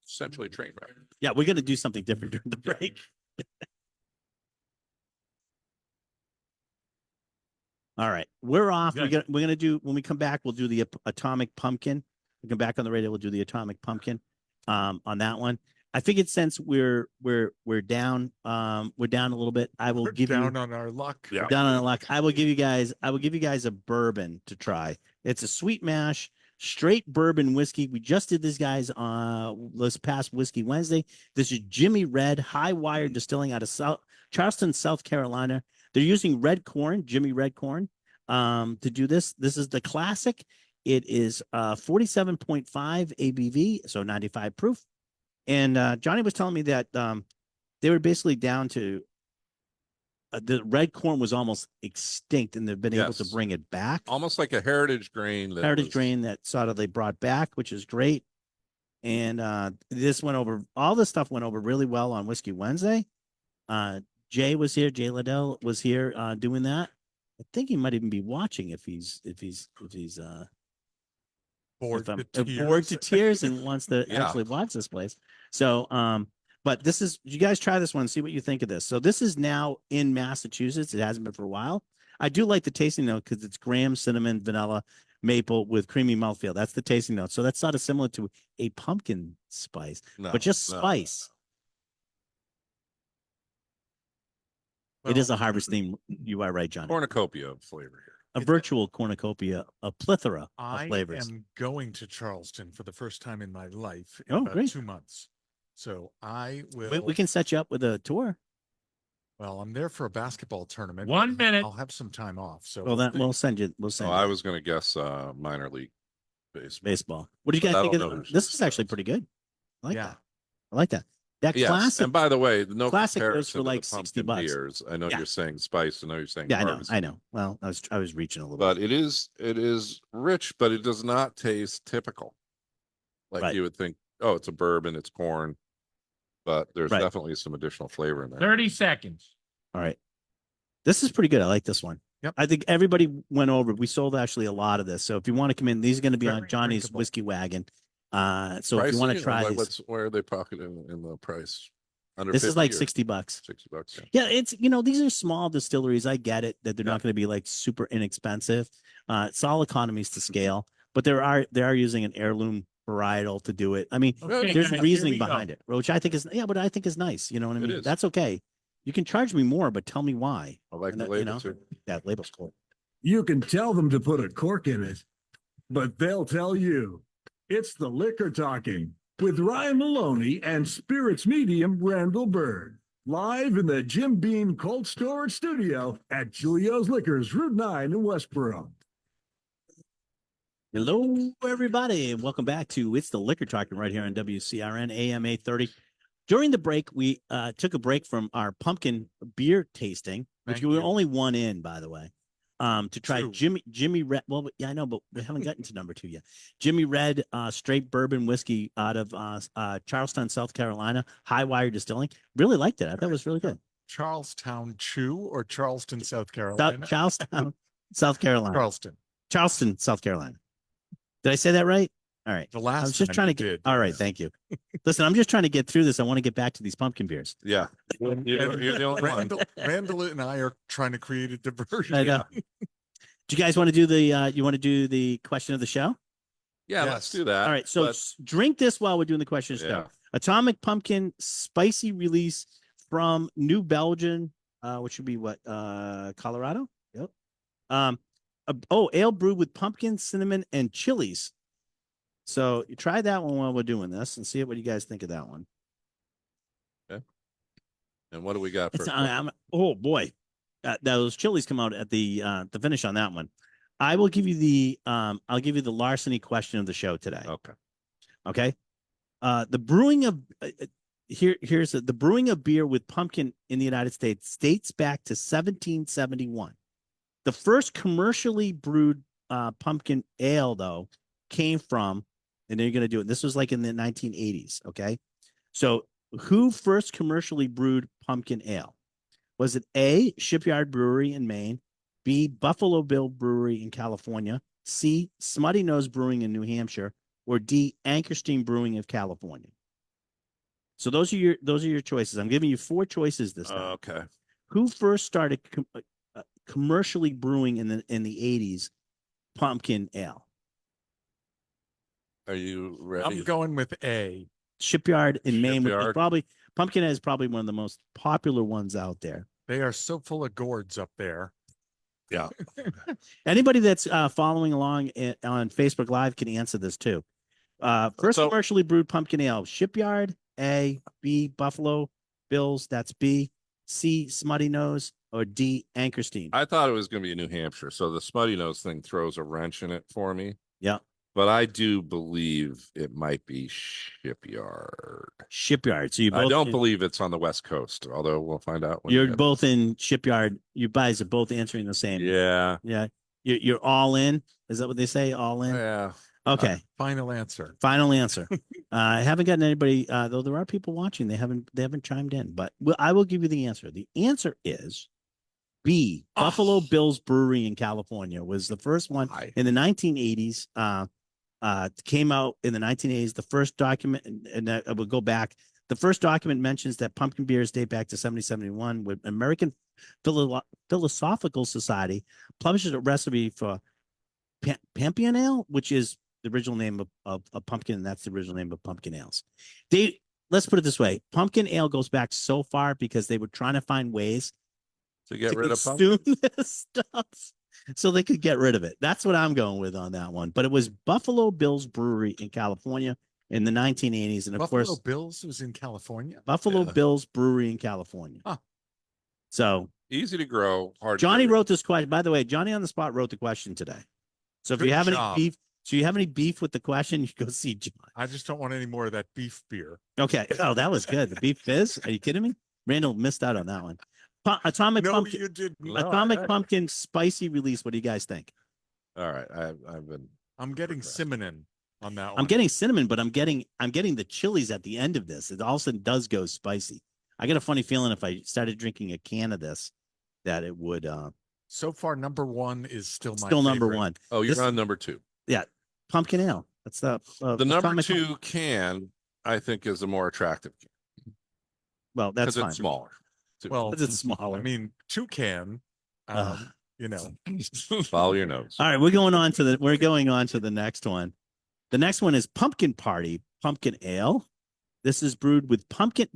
essentially a train wreck. Yeah, we're gonna do something different during the break. All right, we're off. Good. We're gonna do when we come back. We'll do the Atomic Pumpkin. We come back on the radio. We'll do the Atomic Pumpkin. On that one, I figured since we're down a little bit, I will We're give down you on our luck. Yeah. down on the luck. I will give you guys a bourbon to try. It's a sweet mash, straight bourbon whiskey. We just did this guys this past Whiskey Wednesday. This is Jimmy Red High Wire Distilling out of Charleston, South Carolina. They're using red corn, Jimmy Red corn, to do this. This is the classic. It is 47.5 ABV, so 95 proof. And Johnny was telling me that they were basically down to the red corn was almost extinct, and they've been able to Yes. bring it back. Almost like a heritage grain. That Heritage was- grain that sort of they brought back, which is great. And this went over. All this stuff went over really well on Whiskey Wednesday. Jay was here. Jay Liddell was here doing that. I think he might even be watching if he's Bored if I'm to bored tears. to tears and wants to Yeah. actually watch this place. So, but this is, you guys try this one, see what you think of this. So this is now in Massachusetts. It hasn't been for a while. I do like the tasting note because it's graham, cinnamon, vanilla, maple with creamy mouthfeel. That's the tasting note. So that's sort of similar to a pumpkin spice, No, but just no. spice. It is a harvesting. You are right, John. Cornucopia of flavor here. A virtual cornucopia, a plethora of I flavors. am going to Charleston for the first time in my life in Oh, about great. 2 months. So I will. We can set you up with a tour. Well, I'm there for a basketball tournament. 1 minute. I'll have some time off. So Well, that see. we'll send you. We'll So send I you was going to guess minor league baseball. baseball. What do you But guys I think don't of know this? who This she is actually does. pretty good. I like Yeah. that. I like that. That Yes. classic. And by the way, no classic goes comparison for to the like 60 pumpkin bucks. beers. I know Yeah. you're saying spice. I know you're saying Yeah, I know. harvest, I know. Well, I was reaching a little but bit. it is rich, but it does not taste typical. Like Right. you would think, oh, it's a bourbon, it's corn, but there's Right. definitely some additional flavor in there. 30 seconds. All right. This is pretty good. I like this one. Yep. I think everybody went over. We sold actually a lot of this. So if you want to come in, these are going to be on Very Johnny's drinkable. Whiskey Wagon. So if you want to Pricey? try, Like, where are they pocketing in the price? Under this is 50 like or $60. $60. Yeah. Yeah, it's these are small distilleries. I get it that they're Yeah. not going to be like super inexpensive. It's all economies to scale, but they are using an heirloom varietal to do it. I mean, Okay, there's guys, here reasoning we go. behind it, which I think is but I think is nice. You know what I It mean? is. That's okay. You can charge me more, but tell me why. I like And the that, label too. That label's cool. You can tell them to put a cork in it, but they'll tell you. It's the liquor talking with Ryan Maloney and Spirits Medium Randall Bird. Live in the Jim Beam Cold Storage Studio at Julio's Liquors, Route 9 in Westboro. Hello, everybody, and welcome back to It's the Liquor Talking right here on WCRN AM 830. During the break, we took a break from our pumpkin beer tasting, which Thank we were you. only one in, by the way, to try Two. Jimmy Red. Well, yeah, I know, but we haven't gotten to number 2 yet. Jimmy Red straight bourbon whiskey out of Charleston, South Carolina, High Wire Distilling. Really liked it. I thought it was really good. Charlestown Chew or Charleston, South Carolina? Charlestown, South Carolina. Charleston, South Carolina. Did I say that right? All right. The last I was just time trying to you get. did, All right, yes. thank you. Listen, I'm just trying to get through this. I want to get back to these pumpkin beers. Yeah. You're the only one. Randall and I are trying to create a diversion. I know. Do you guys want to do the question of the show? Yeah, Yes. let's do that. All right. So drink this while we're doing the question of the show. Yeah. Atomic Pumpkin Spicy Release from New Belgium, which would be what? Colorado? Yep. Ale brewed with pumpkin, cinnamon, and chilies. So you try that one while we're doing this and see what you guys think of that one. And what do we got for? Oh boy, those chilies come out at the finish on that one. I will give you the I'll give you the larceny question of the show today. Okay. Okay. The brewing of the brewing of beer with pumpkin in the United States dates back to 1771. The first commercially brewed pumpkin ale, though, came from, and they're going to do it. This was like in the 1980s. Okay. So who first commercially brewed pumpkin ale? Was it A, Shipyard Brewery in Maine, B, Buffalo Bill Brewery in California, C, Smutty Nose Brewing in New Hampshire, or D, Anchorstein Brewing of California? So those are your choices. I'm giving you 4 choices this time. Okay. Who first started commercially brewing in the 80s pumpkin ale? Are you ready? I'm going with A. Shipyard in Maine, which is Shipyard. probably pumpkin is probably one of the most popular ones out there. They are so full of gourds up there. Yeah. Anybody that's following along on Facebook Live can answer this too. First commercially brewed pumpkin ale: Shipyard, A, B, Buffalo Bills, that's B, C, Smutty Nose, or D, Anchorstein. I thought it was going to be New Hampshire, so the Smutty Nose thing throws a wrench in it for me. Yeah. But I do believe it might be Shipyard. Shipyard. So you both. I don't believe it's on the West Coast, although we'll find out. When You're we get both in Shipyard. You guys are both answering the same. Yeah. Yeah. You're all in. Is that what they say? All in. Yeah. Okay. Final answer. Final answer. I haven't gotten anybody, though there are people watching. They haven't chimed in, but I will give you the answer. The answer is B. Buffalo Bills Brewery in California was the first one in the 1980s. Came out in the 1980s. The first document, and I will go back. The first document mentions that pumpkin beers date back to 1771, with American Philosophical Society publishes a recipe for Pampion Ale, which is the original name of pumpkin, and that's the original name of pumpkin ales. Let's put it this way: pumpkin ale goes back so far because they were trying to find ways To get rid of consume pumpkin. this stuff, so they could get rid of it. That's what I'm going with on that one. But it was Buffalo Bills Brewery in California in the 1980s, and of Buffalo course, Bills was in California. Buffalo Yeah. Bills Brewery in California. Huh. So Easy to grow, hard. to Johnny get rid wrote this question. By the way, Johnny on the spot wrote the question today. So if Good you have job. any beef with the question, you go see John. I just don't want any more of that beef beer. Okay. Oh, that was good. The beef fizz. Are you kidding me? Randall missed out on that one. Atomic No, Pumpkin. you did. No, Atomic Pumpkin Spicy Release. What do you guys think? All right. I've been. I'm getting cinnamon on that one. I'm getting cinnamon, but I'm getting the chilies at the end of this. It all of a sudden does go spicy. I get a funny feeling if I started drinking a can of this, that it would So far, number one is still my still number favorite. one. Oh, you're This- on number 2. Pumpkin ale. That's the number atomic- 2 can, I think, is a more attractive can Well, that's because fine. it's smaller. too. Well, Because it's smaller. I mean, toucan, Ugh. you know, Follow your nose. All right, we're going on to the next one. The next one is Pumpkin Party Pumpkin Ale. This is brewed with pumpkin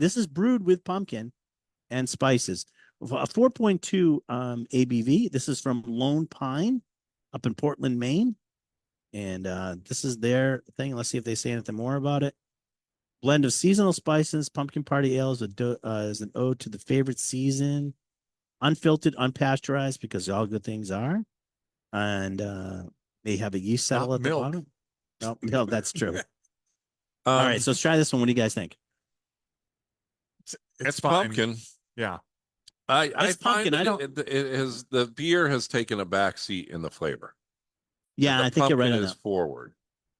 and spices. A 4.2 ABV. This is from Lone Pine up in Portland, Maine. And this is their thing. Let's see if they say anything more about it. Blend of seasonal spices. Pumpkin Party Ale is an ode to the favorite season. Unfiltered, unpasteurized, because all good things are. And they have a yeast settle Not at the milk. bottom. No, that's true. Um, All right, so let's try this one. What do you guys think? it's fine. pumpkin. Yeah. I It's find pumpkin. I that it has the beer has taken a back seat in the flavor. Yeah, The I think you're right pumpkin on is that. forward.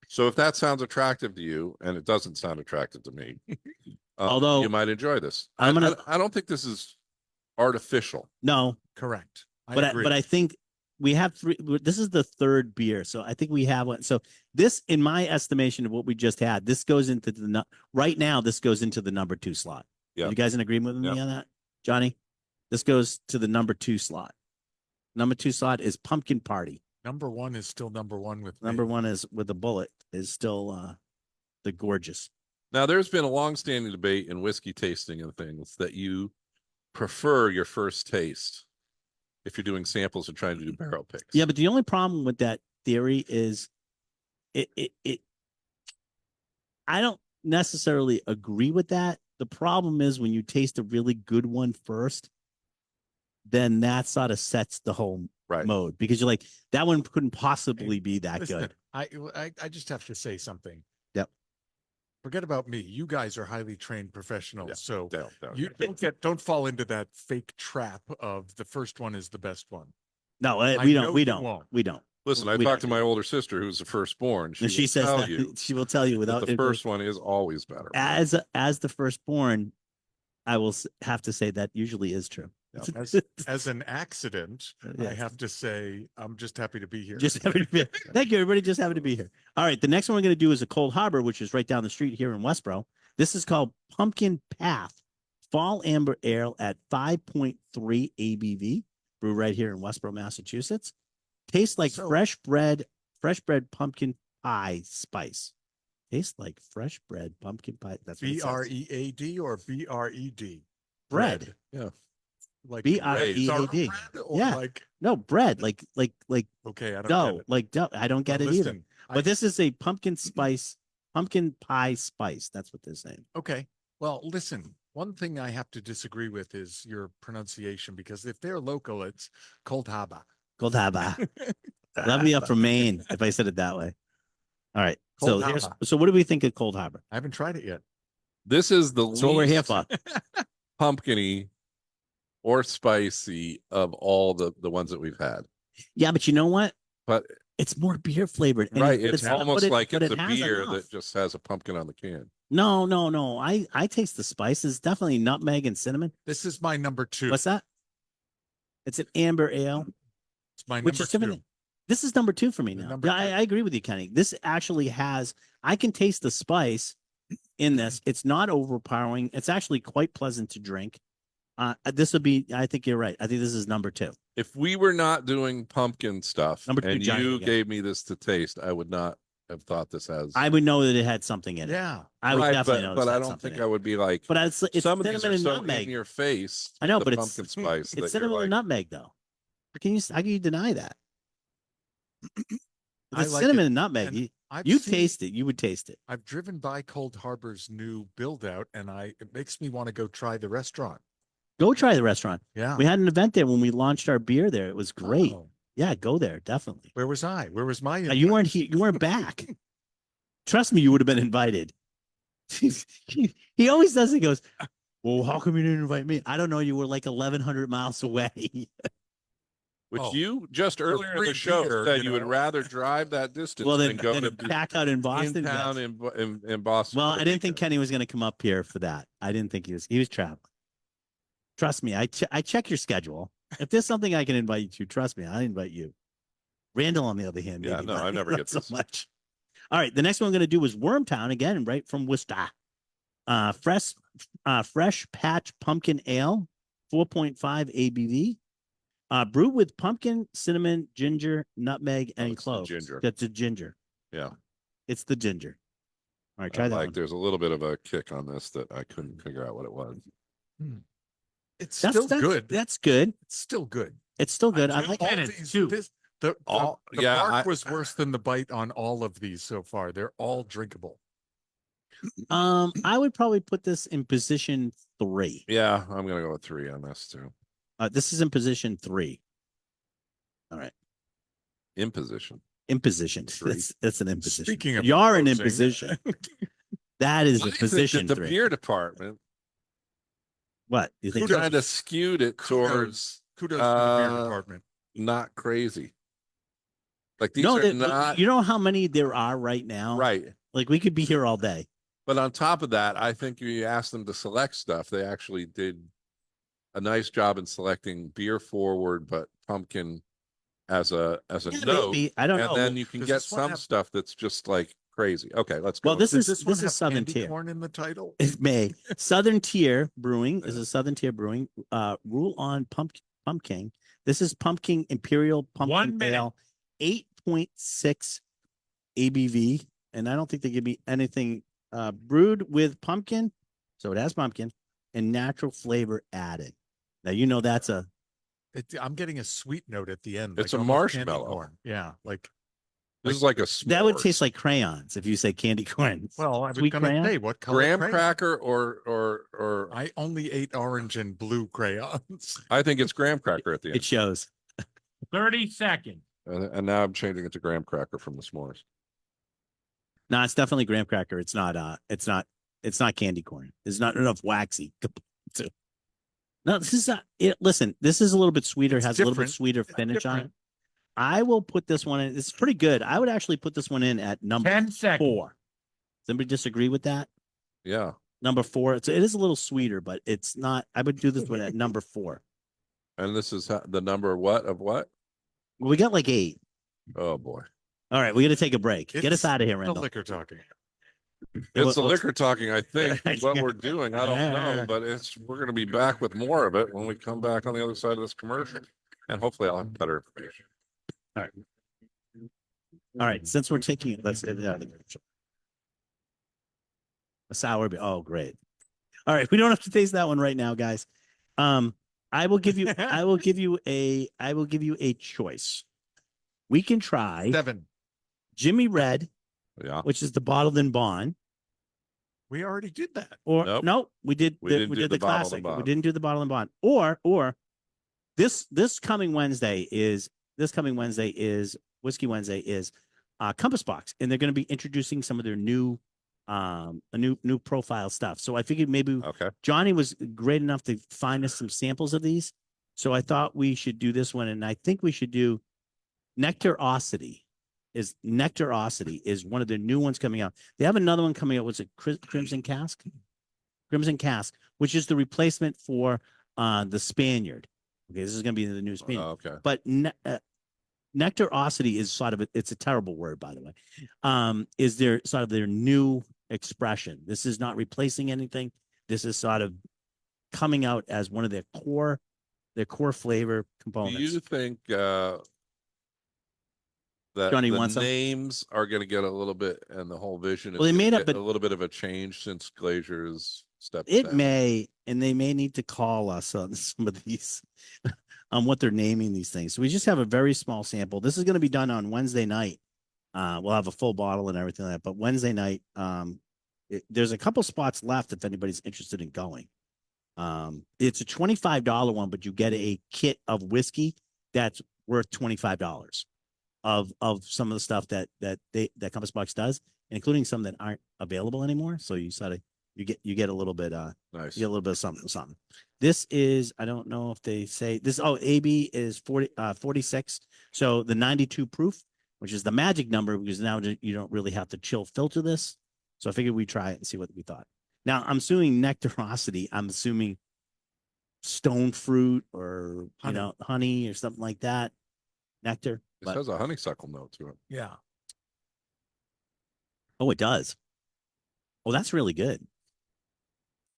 So if that sounds attractive to you, and it doesn't sound attractive to me, Although, you might enjoy this. I'm gonna- I don't think this is artificial. No, Correct. but I think we have three. This is the third beer, so I think we have one. So this, in my estimation of what we just had, this goes into right now. This goes into the number 2 slot. Yeah. You guys in agreement with me Yeah. on that, Johnny? This goes to the number 2 slot. Number 2 slot is Pumpkin Party. Number 1 is still number 1 with me. Number 1 is with a bullet is still the gorgeous. Now, there's been a long-standing debate in whiskey tasting and things that you prefer your first taste if you're doing samples and trying to do barrel picks. Yeah, but the only problem with that theory is it I don't necessarily agree with that. The problem is when you taste a really good one first, then that sort of sets the whole Right. mode, because you're like, that one couldn't possibly be that Listen, good. I just have to say something. Yep. Forget about me. You guys are highly trained professionals. Yeah. So Don't. you don't fall into that fake trap of the first one is the best one. No, I we know don't. We you don't. won't. We don't. Listen, I We talked don't to do my older sister, who's the firstborn. And she will says tell that you she will tell you that without the first one is always better. as the firstborn. I will have to say that usually is true. As an accident, Yeah. I have to say I'm just happy to be here. Just happy to be here. Thank you, everybody. Just happy to be here. All right. The next one we're going to do is a Cold Harbor, which is right down the street here in Westboro. This is called Pumpkin Path Fall Amber Ale at 5.3 ABV, brewed right here in Westboro, Massachusetts. Tastes like So- fresh bread pumpkin pie spice. Tastes like fresh bread pumpkin pie. That's what it says. BREAD or BRED? Bread. Yeah. Like BREAD. bread or Yeah. like No, bread. Like okay, I don't dough. get it. Like dough. I don't get Well, it either. listen, But this is a pumpkin pie spice. That's what they're saying. okay. Well, listen, one thing I have to disagree with is your pronunciation, because if they're local, it's Cold Harbor. Cold Harbor. That'd be up from Maine if I said it that way. All right. Cold So Harbor. so what do we think of Cold Harbor? I haven't tried it yet. This is the That's what we're here least for. pumpkiny or spicy of all the ones that we've had. Yeah, but you know what? But It's more beer flavored. and right, but it's not- almost but like but it's a has beer enough. that just has a pumpkin on the can. No. I taste the spices. Definitely nutmeg and cinnamon. This is my number 2. What's that? It's an amber ale, It's my which number is different. 2. This is number 2 for me The now. number Yeah, 2. I agree with you, Kenny. This actually has. I can taste the spice in this. It's not overpowering. It's actually quite pleasant to drink. This would be. I think you're right. I think this is number 2. If we were not doing pumpkin stuff Number 2, and Johnny, you yeah. gave me this to taste, I would not have thought this has. I would know that it had something in it. Yeah. I would Right, definitely know. but this I had don't something think in I it. would be like. But it's Some of these cinnamon are and so nutmeg. in your face. I know, the but it's- pumpkin spice. that It's you're cinnamon like, and nutmeg, though. How can you deny that? I It's like cinnamon it, and nutmeg. and I've You seen- taste it. You would taste it. I've driven by Cold Harbor's new build out, and it makes me want to go try the restaurant. Go try the restaurant. Yeah. We had an event there when we launched our beer there. It was great. Oh, Yeah, go there. Definitely. where was I? Where was my? You weren't here. You weren't back. Trust me, you would have been invited. he always does. He goes, well, how come you didn't invite me? I don't know. You were like 1,100 miles away. Which Oh, you just earlier in free the show beer, said you you would know. rather drive that distance Well, than then, go then to back out in Boston. in yes. town in Boston. Well, for I the didn't think weekend. Kenny was going to come up here for that. I didn't think he was traveling. Trust me, I check your schedule. If there's something I can invite you to, trust me, I invite you. Randall, on the other hand, Yeah, maybe no, not, I never not get so this. much. All right. The next one I'm going to do is Wormtown again, right from Worcester. Fresh Patch Pumpkin Ale, 4.5 ABV. Brewed with pumpkin, cinnamon, ginger, nutmeg, and it's the cloves. ginger. That's a ginger. Yeah. It's the ginger. All right, try I that like one. there's a little bit of a kick on this that I couldn't figure out what it was. It's That's still good. That's good. It's still good. It's still good. I just like All minutes, these, too. the Yeah, bark was worse than the bite on all of these so far. They're all drinkable. I would probably put this in position 3. Yeah, I'm gonna go with 3 on this too. This is in position 3. All right. Imposition. Imposition. Three. That's an imposition. Speaking of You're an imposing. imposition. That is What a is it position that the 3. beer department What you think? Kudos. kind of skewed it towards Kudos to the beer uh, department. not crazy. Like these No, are not you know how many there are right now? right. Like we could be here all day. But on top of that, I think you asked them to select stuff. They actually did a nice job in selecting beer forward, but pumpkin as a Yeah, note. maybe. I don't And know. then you can Does get this one some have- stuff that's just like crazy. Okay, let's go. Well, this Does is one this have is Southern candy Tier. corn in the title? It may. Southern Tier Brewing is a Southern Tier Brewing. Rule on pumpkin. This is pumpkin imperial 1 pumpkin minute. ale, 8.6 ABV, and I don't think they give me anything. Brewed with pumpkin, so it has pumpkin and natural flavor added. Now you know that's a I'm getting a sweet note at the end. It's like a almost candy marshmallow. corn. Yeah, like This is like a that would s'mores. taste like crayons if you say candy corn. well, I was Sweet gonna crayon? say what color graham crayon? cracker or I only ate orange and blue crayons. I think it's graham cracker at the end. It shows. 30 seconds. And now I'm changing it to graham cracker from the s'mores. No, it's definitely graham cracker. It's not candy corn. There's not enough waxy. No, this is listen, this is a little bit sweeter, It's has a little bit different. sweeter It's finish on it. different. I will put this one in. It's pretty good. I would actually put this one in at number 10 seconds. 4. Does anybody disagree with that? Yeah. Number 4. It is a little sweeter, but it's not. I would do this one at number 4. And this is the number what of what? Well, we got like 8. Oh boy. All right, we got to take a break. Get us It's out of here, The Randall. liquor talking. It's the Well, liquor talking, I think, is what we're doing. I don't know, but we're going to be back with more of it when we come back on the other side of this commercial. And hopefully I'll have better information. All right, since we're taking it, let's get it out of the commercial. A sour beer. Oh, great. All right, we don't have to taste that one right now, guys. I will give you a choice. We can try 7. Jimmy Red, Yeah. which is the bottled and bond, We already did that. or Nope. no, we did We the, didn't we do did the the bottled classic. and bond. We didn't do the bottled and bond. Or this coming Wednesday is Whiskey Wednesday is Compass Box, and they're going to be introducing some of their new new profile stuff. So I figured maybe Okay. Johnny was great enough to find us some samples of these. So I thought we should do this one, and I think we should do Nectarosity. Nectarosity is one of the new ones coming out. They have another one coming out. What's it? Crimson Cask, which is the replacement for the Spaniard. Okay, this is going to be the new Spaniard. Oh, okay. But Nectarosity is sort of it's a terrible word, by the way. Is their sort of their new expression. This is not replacing anything. This is sort of coming out as one of their core flavor Do components. you think that Johnny the wants some? names are going to get a little bit, and the whole vision is Well, they gonna made up get a- a little bit of a change since Glazier's stepped It down? may, and they may need to call us on some of these, on what they're naming these things. So we just have a very small sample. This is going to be done on Wednesday night. We'll have a full bottle and everything like that. But Wednesday night, there's a couple spots left if anybody's interested in going. It's a $25 one, but you get a kit of whiskey that's worth $25 of some of the stuff that Compass Box does, including some that aren't available anymore. So you sort of you get a little bit Nice. you get a little bit of something. This is, I don't know if they say this. Oh, AB is 46. So the 92 proof, which is the magic number, because now you don't really have to chill filter this. So I figured we'd try it and see what we thought. Now I'm assuming Nectarosity. I'm assuming stone fruit or Honey. honey or something like that. Nectar. This has a honeysuckle note to it. Yeah. Oh, it does. Oh, that's really good.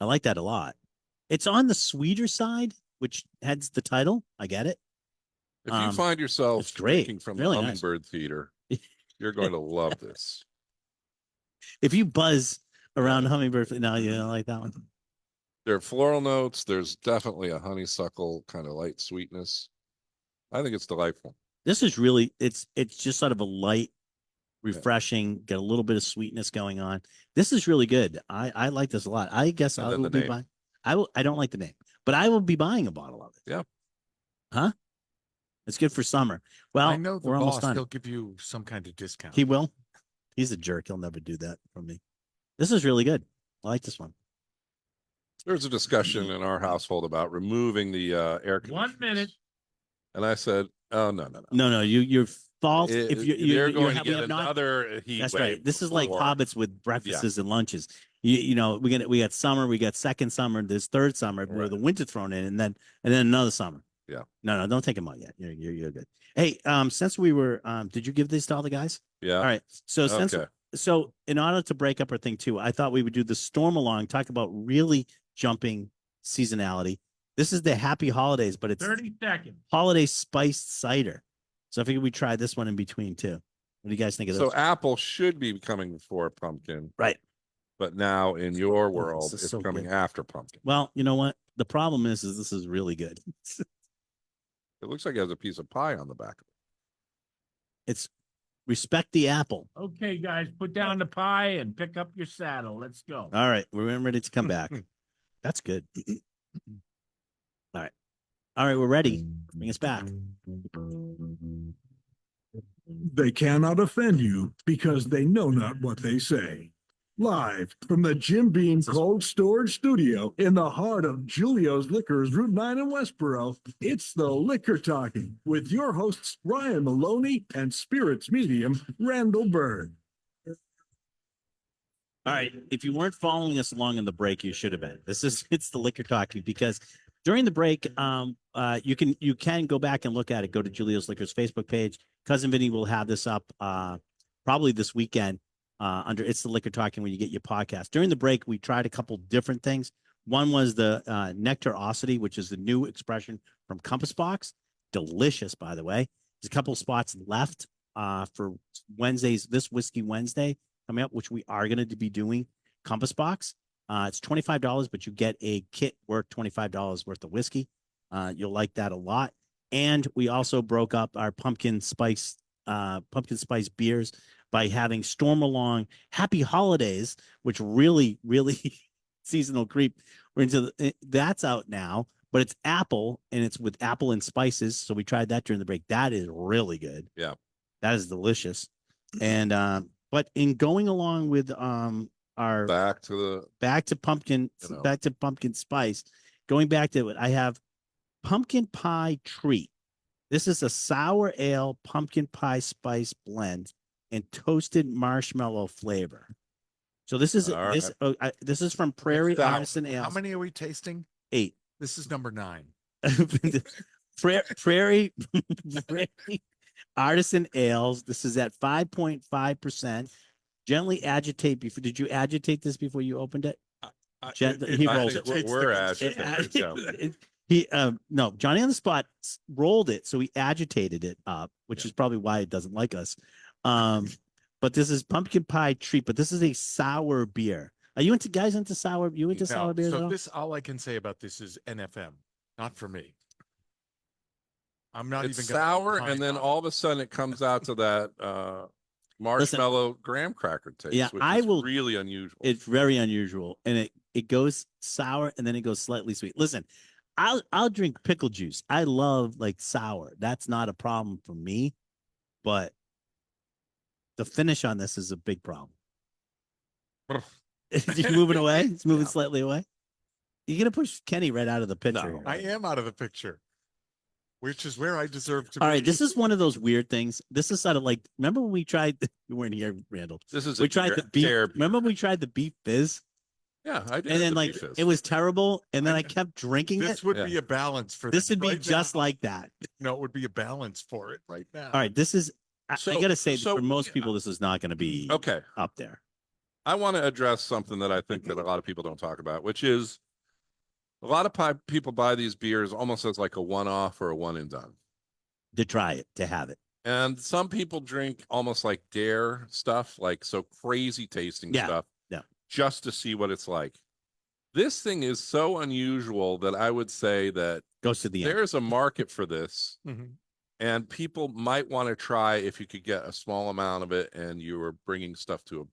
I like that a lot. It's on the sweeter side, which heads the title. I get it. If you find yourself it's great. drinking from Really the nice. Hummingbird Theater, you're going to love this. If you buzz around Yeah. Hummingbird, no, you don't like that one. There are floral notes. There's definitely a honeysuckle kind of light sweetness. I think it's delightful. This is really it's just sort of a light, refreshing, get a little bit of sweetness going on. This is really good. I like this a lot. I guess And I then will the be name. buying. I don't like the name, but I will be buying a bottle of it. Yeah. Huh? It's good for summer. Well, I know the we're almost boss, done. he'll give you some kind of discount. He will. He's a jerk. He'll never do that from me. This is really good. I like this one. There's a discussion in our household about removing the air conditioners. 1 minute. And I said, oh, no. No, you're false. If They're going to we get have not. another heat That's wave right. This is like before- hobbits with breakfasts and lunches. We got summer, we got second summer, there's third summer where Right. the winter thrown in, and then another summer. Yeah. No, don't take them out yet. You're good. Hey, since we were, did you give these to all the guys? Yeah. All right. Okay. So in order to break up our thing too, I thought we would do the storm along, talk about really jumping seasonality. This is the happy holidays, but it's 30 seconds. holiday spiced cider. So I figured we try this one in between too. What do you guys think of So this? apple should be coming before pumpkin, Right. but now in your world, this is it's so coming good. after pumpkin. Well, you know what? The problem is this is really good. It looks like it has a piece of pie on the back. It's respect the apple. Okay, guys, put down the pie and pick up your saddle. Let's go. All right, we're ready to come back. That's good. All right, we're ready. Bring us back. They cannot offend you because they know not what they say. Live from the Jim Beam Cold Storage Studio in the heart of Julio's Liquors, Route 9 in Westboro, it's the Liquor Talking with your hosts, Ryan Maloney and Spirits Medium, Randall Bird. All right. If you weren't following us along in the break, you should have been. It's the Liquor Talking because during the break, you can go back and look at it. Go to Julio's Liquors Facebook page. Cousin Vinny will have this up probably this weekend under It's the Liquor Talking when you get your podcast. During the break, we tried a couple different things. One was the Nectarosity, which is the new expression from Compass Box. Delicious, by the way. There's a couple spots left for Wednesdays, this Whiskey Wednesday coming up, which we are going to be doing Compass Box. It's $25, but you get a kit worth $25 worth of whiskey. You'll like that a lot. And we also broke up our pumpkin spice beers by having Storm Along Happy Holidays, which really, really seasonal creep. We're into that's out now, but it's apple and it's with apple and spices. So we tried that during the break. That is really good. Yeah. That is delicious. And but in going along with our Back to pumpkin spice, going back to it, I have pumpkin pie treat. This is a sour ale pumpkin pie spice blend and toasted marshmallow flavor. So this is All this is from Prairie Now, Artisan Ale. How many are we tasting? 8. This is number 9. Prairie Artisan Ales. This is at 5.5%. Gently agitate before. Did you agitate this before you opened it? He I rolled think it. we're agitated. So. No, Johnny on the spot rolled it, so he agitated it up, which is probably why it doesn't like us. But this is pumpkin pie treat, but this is a sour beer. Are you into sour? You into sour beers? So this, all I can say about this is NFM, not for me. I'm not It's even gonna sour, opine and then on all of a sudden it comes out to that marshmallow graham cracker taste. Yeah, which I is will- really unusual. It's very unusual, and it goes sour and then it goes slightly sweet. Listen, I'll drink pickle juice. I love like sour. That's not a problem for me, but the finish on this is a big problem. You're moving away. It's moving slightly away. You're gonna push Kenny right out of the picture. No, here. I am out of the picture, which is where I deserve to All be. right, this is one of those weird things. This is sort of like, remember when we tried? You weren't here, Randall. This is We tried the beef. Remember when we tried the beef fizz, Yeah, I did. and then the like beef fizz. it was terrible, and then I I know. kept drinking This it. would Yeah. be a balance for This would be right just now. like that. No, it would be a balance for it right now. All right, this is. I So- gotta say, so- for most people, this is not going to be Okay. up there. I want to address something that I think that a lot of people don't talk about, which is a lot of people buy these beers almost as like a one-off or a one and done. To try it, to have it. And some people drink almost like dare stuff, like so crazy tasting Yeah, stuff, yeah. just to see what it's like. This thing is so unusual that I would say that Goes to the end. there's a market for this, Mhm. and people might want to try if you could get a small amount of it and you were bringing stuff to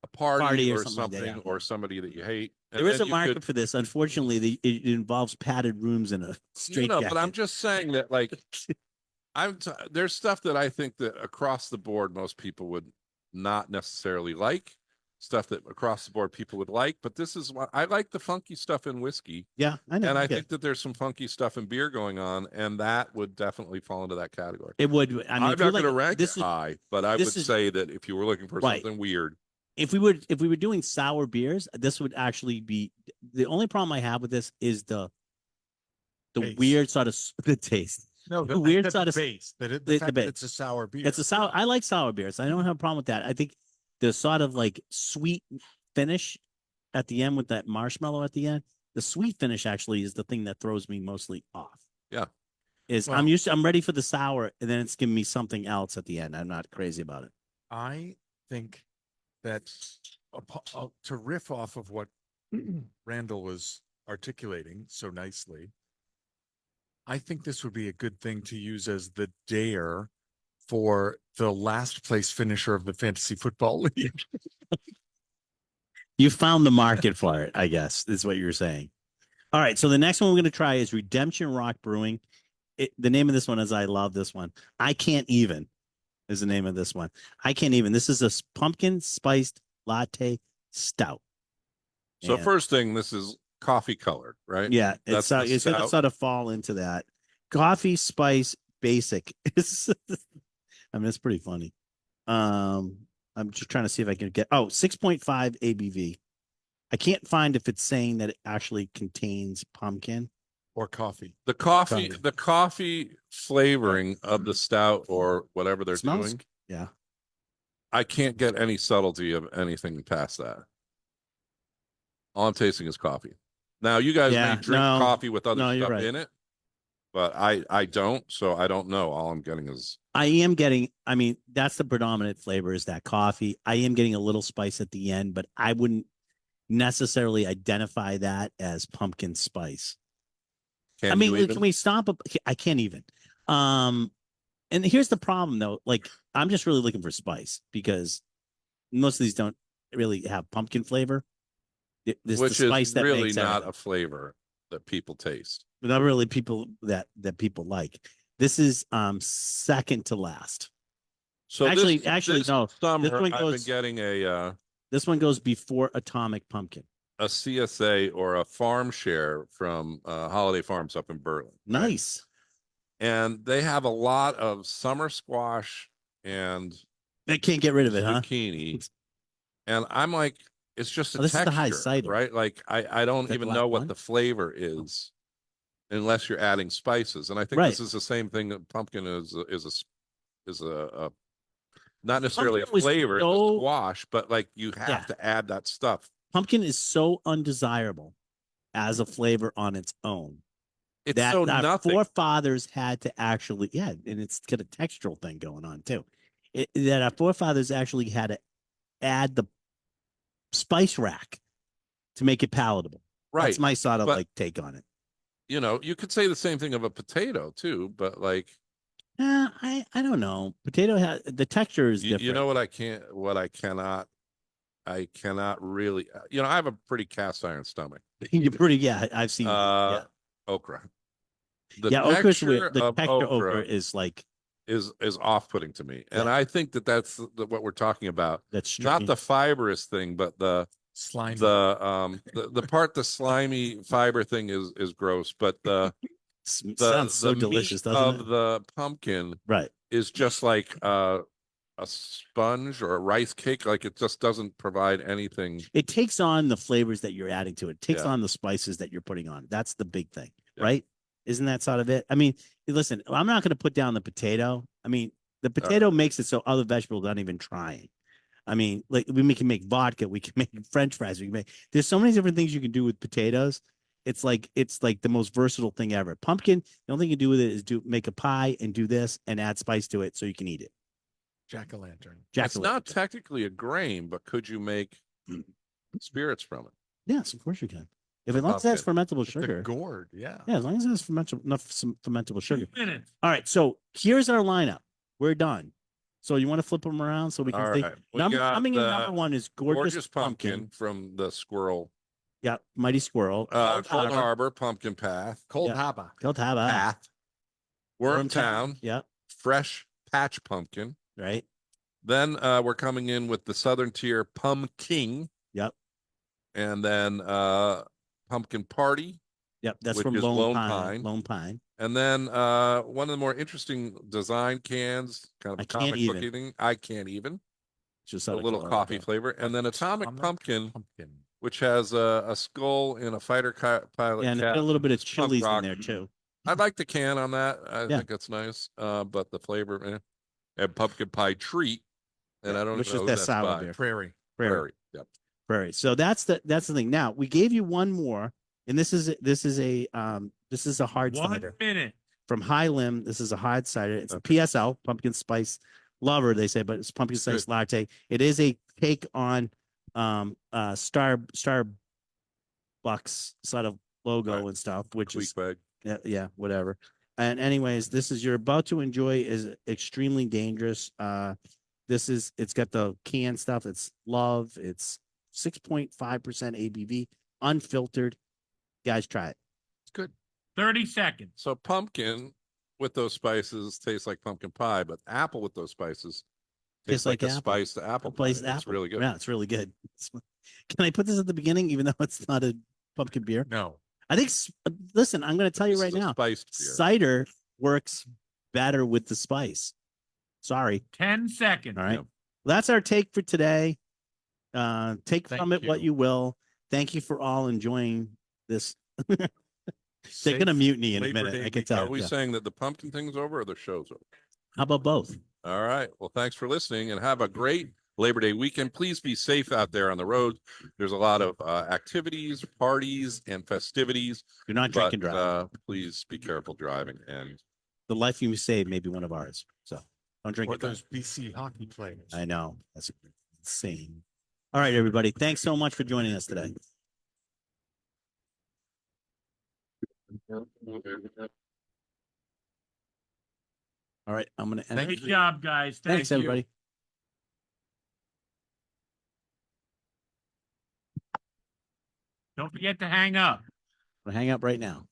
a party or something like that, something, yeah. or somebody that you hate. And There is then a you market could, for this. Unfortunately, it involves padded rooms and a straight but I'm jacket. just saying that, like, there's stuff that I think that across the board most people would not necessarily like, stuff that across the board people would like. But this is what I like, the funky stuff in whiskey, Yeah, I know. and I Yeah. think that there's some funky stuff in beer going on, and that would definitely fall into that category. It would. I I'm mean, not if you're going to like, rank this it is, high, but I this would is- say that if you were looking for Right. something weird, if we were doing sour beers, this would actually be the only problem I have with this is the Taste. weird sort of the taste. No, The weird the side of- base, that it, the the fact base. that it's a sour beer. It's a sour. I like sour beers. I don't have a problem with that. I think the sort of like sweet finish at the end with that marshmallow at the end, the sweet finish actually is the thing that throws me mostly off. Yeah. I'm ready for the sour, and then it's giving me something else at the end. I'm not crazy about it. I think that to riff off of what Randall was articulating so nicely, I think this would be a good thing to use as the dare for the last place finisher of the fantasy football league. You found the market for it, I guess, is what you're saying. All right. So the next one we're going to try is Redemption Rock Brewing. The name of this one is, I love this one. I Can't Even is the name of this one. I Can't Even. This is a pumpkin spiced latte stout. so And- first thing, this is coffee colored, right? Yeah. That's It's the it's going to stout. sort of fall into that. Coffee spice basic. I mean, it's pretty funny. I'm just trying to see if I can get 6.5 ABV. I can't find if it's saying that it actually contains pumpkin. Or coffee. The coffee flavoring of the stout or whatever they're Smells- doing, Yeah. I can't get any subtlety of anything past that. All I'm tasting is coffee. Now you guys Yeah, may drink no, coffee with other no, you're stuff right. in it, but I don't, so I don't know. All I'm getting is I am getting, I mean, that's the predominant flavor is that coffee. I am getting a little spice at the end, but I wouldn't necessarily identify that as pumpkin spice. can I mean, you even? can we stop? I can't even. And here's the problem though. Like, I'm just really looking for spice because most of these don't really have pumpkin flavor. This Which the spice is that really makes not everything. a flavor that people taste. But not really people that people like. This is second to last. So Actually, this no. summer one I've goes- been getting This one goes before Atomic Pumpkin. a CSA or a farm share from Holiday Farms up in Berlin. right? Nice. And they have a lot of summer squash and They can't get rid of it, huh? zucchini. And I'm like, it's just a Oh, this is the texture, high cider. right? Like I don't That even black know what one? the flavor is unless you're adding spices. And I think Right. this is the same thing that pumpkin is a not necessarily Pumpkin a was flavor, it's a so- squash, but like you have Yeah. to add that stuff. Pumpkin is so undesirable as a flavor on its own. It's That so our nothing. forefathers had to actually, and it's got a textural thing going on too. That our forefathers actually had to add the spice rack to make it palatable. Right. That's my sort of But- like take on it. You know, you could say the same thing of a potato too, but like I don't know. Potato has the texture is different. you know what I cannot really, I have a pretty cast iron stomach. You're pretty. Yeah, I've seen. Yeah, Okra. The yeah. Okra's texture weird. The of texture okra okra is like is off-putting to me, and Yeah. I think that's what we're talking about. that's Not the fibrous thing, but the Slimy. the part the slimy fiber thing is gross, but the sounds so the delicious, meat doesn't of it? the pumpkin Right. is just like a sponge or a rice cake. Like it just doesn't provide anything. It takes on the flavors that you're adding to it. It takes Yeah. on the spices that you're putting on. That's the big thing, Yeah. right? Isn't that sort of it? I mean, listen, I'm not going to put down the potato. I mean, the potato makes it so other vegetables aren't even trying. I mean, like we can make vodka, we can make French fries, we can make. There's so many different things you can do with potatoes. It's like the most versatile thing ever. Pumpkin, the only thing you can do with it is make a pie and do this and add spice to it so you can eat it. Jack-o'-lantern. It's not technically a grain, but could you make spirits from it? Yes, of course you can. If A as long as it has fermentable The sugar. gourd, yeah. Yeah, as long as it has some fermentable sugar. 2 minutes. All right, so here's our lineup. We're done. So you want to flip them around so we can All see. right. We got Coming in the number one is gorgeous, pumpkin from the squirrel. Yeah, Mighty Squirrel. Cold Harbor Pumpkin Path. Cold Yeah. haba. Cold Harbor. Path. Wormtown. Yeah, Fresh Patch Pumpkin. right. Then we're coming in with the Southern Tier Pumpkin. Yep. And then Pumpkin Party. Yep. That's Which from is Lone Lone Pine. Pine. Lone Pine. And then one of the more interesting design cans, kind of I a can't comic even. book thing. I can't even. Just A out of little Colorado. coffee flavor. And then Atomic Pumpkin, Pumpkin. which has a skull and a fighter pilot. Yeah, and cap. a little bit of It's punk chilies in rock. there too. I like the can on that. I Yeah. think that's nice. But the flavor, and pumpkin pie treat. And I don't Which know is who that that's sour by. beer. Prairie. Prairie. Yep. Prairie. So that's the thing. Now we gave you one more, and this is a hard 1 cider minute. from High Limb. This is a hard cider. It's Okay. a PSL, pumpkin spice lover, they say, but it's pumpkin It's spice good. latte. It is a take on Starbucks sort of logo Right. and stuff, which is Tweak bag. yeah, whatever. And anyways, this is you're about to enjoy is extremely dangerous. It's got the canned stuff. It's love. It's 6.5% ABV, unfiltered. Guys, try it. It's good. 30 seconds. So pumpkin with those spices tastes like pumpkin pie, but apple with those spices tastes like a apple. spiced apple pie. Place It's apple. really good. Yeah, it's really good. Can I put this at the beginning, even though it's not a pumpkin beer? No. I think. Listen, I'm going to tell you This right is a now. spiced beer. Cider works better with the spice. Sorry. 10 seconds. All right. Yeah. Well, that's our take for today. Take Thank from it what you. you will. Thank you for all enjoying this. They're Safe going to mutiny in a Labor minute. Day I can weekend. tell. Are we Yeah. saying that the pumpkin thing's over or the show's over? How about both? All right. Well, thanks for listening and have a great Labor Day weekend. Please be safe out there on the road. There's a lot of activities, parties, and festivities. You're not But drinking drive. please be careful driving. And The life you save may be one of ours. So don't drink Or and drive. those BC hockey players. I know. That's insane. All right, everybody. Thanks so much for joining us today. All right. I'm going to end. Thank Great you. job, guys. Thanks, Thank you. everybody. Don't forget to hang up. We'll hang up right now.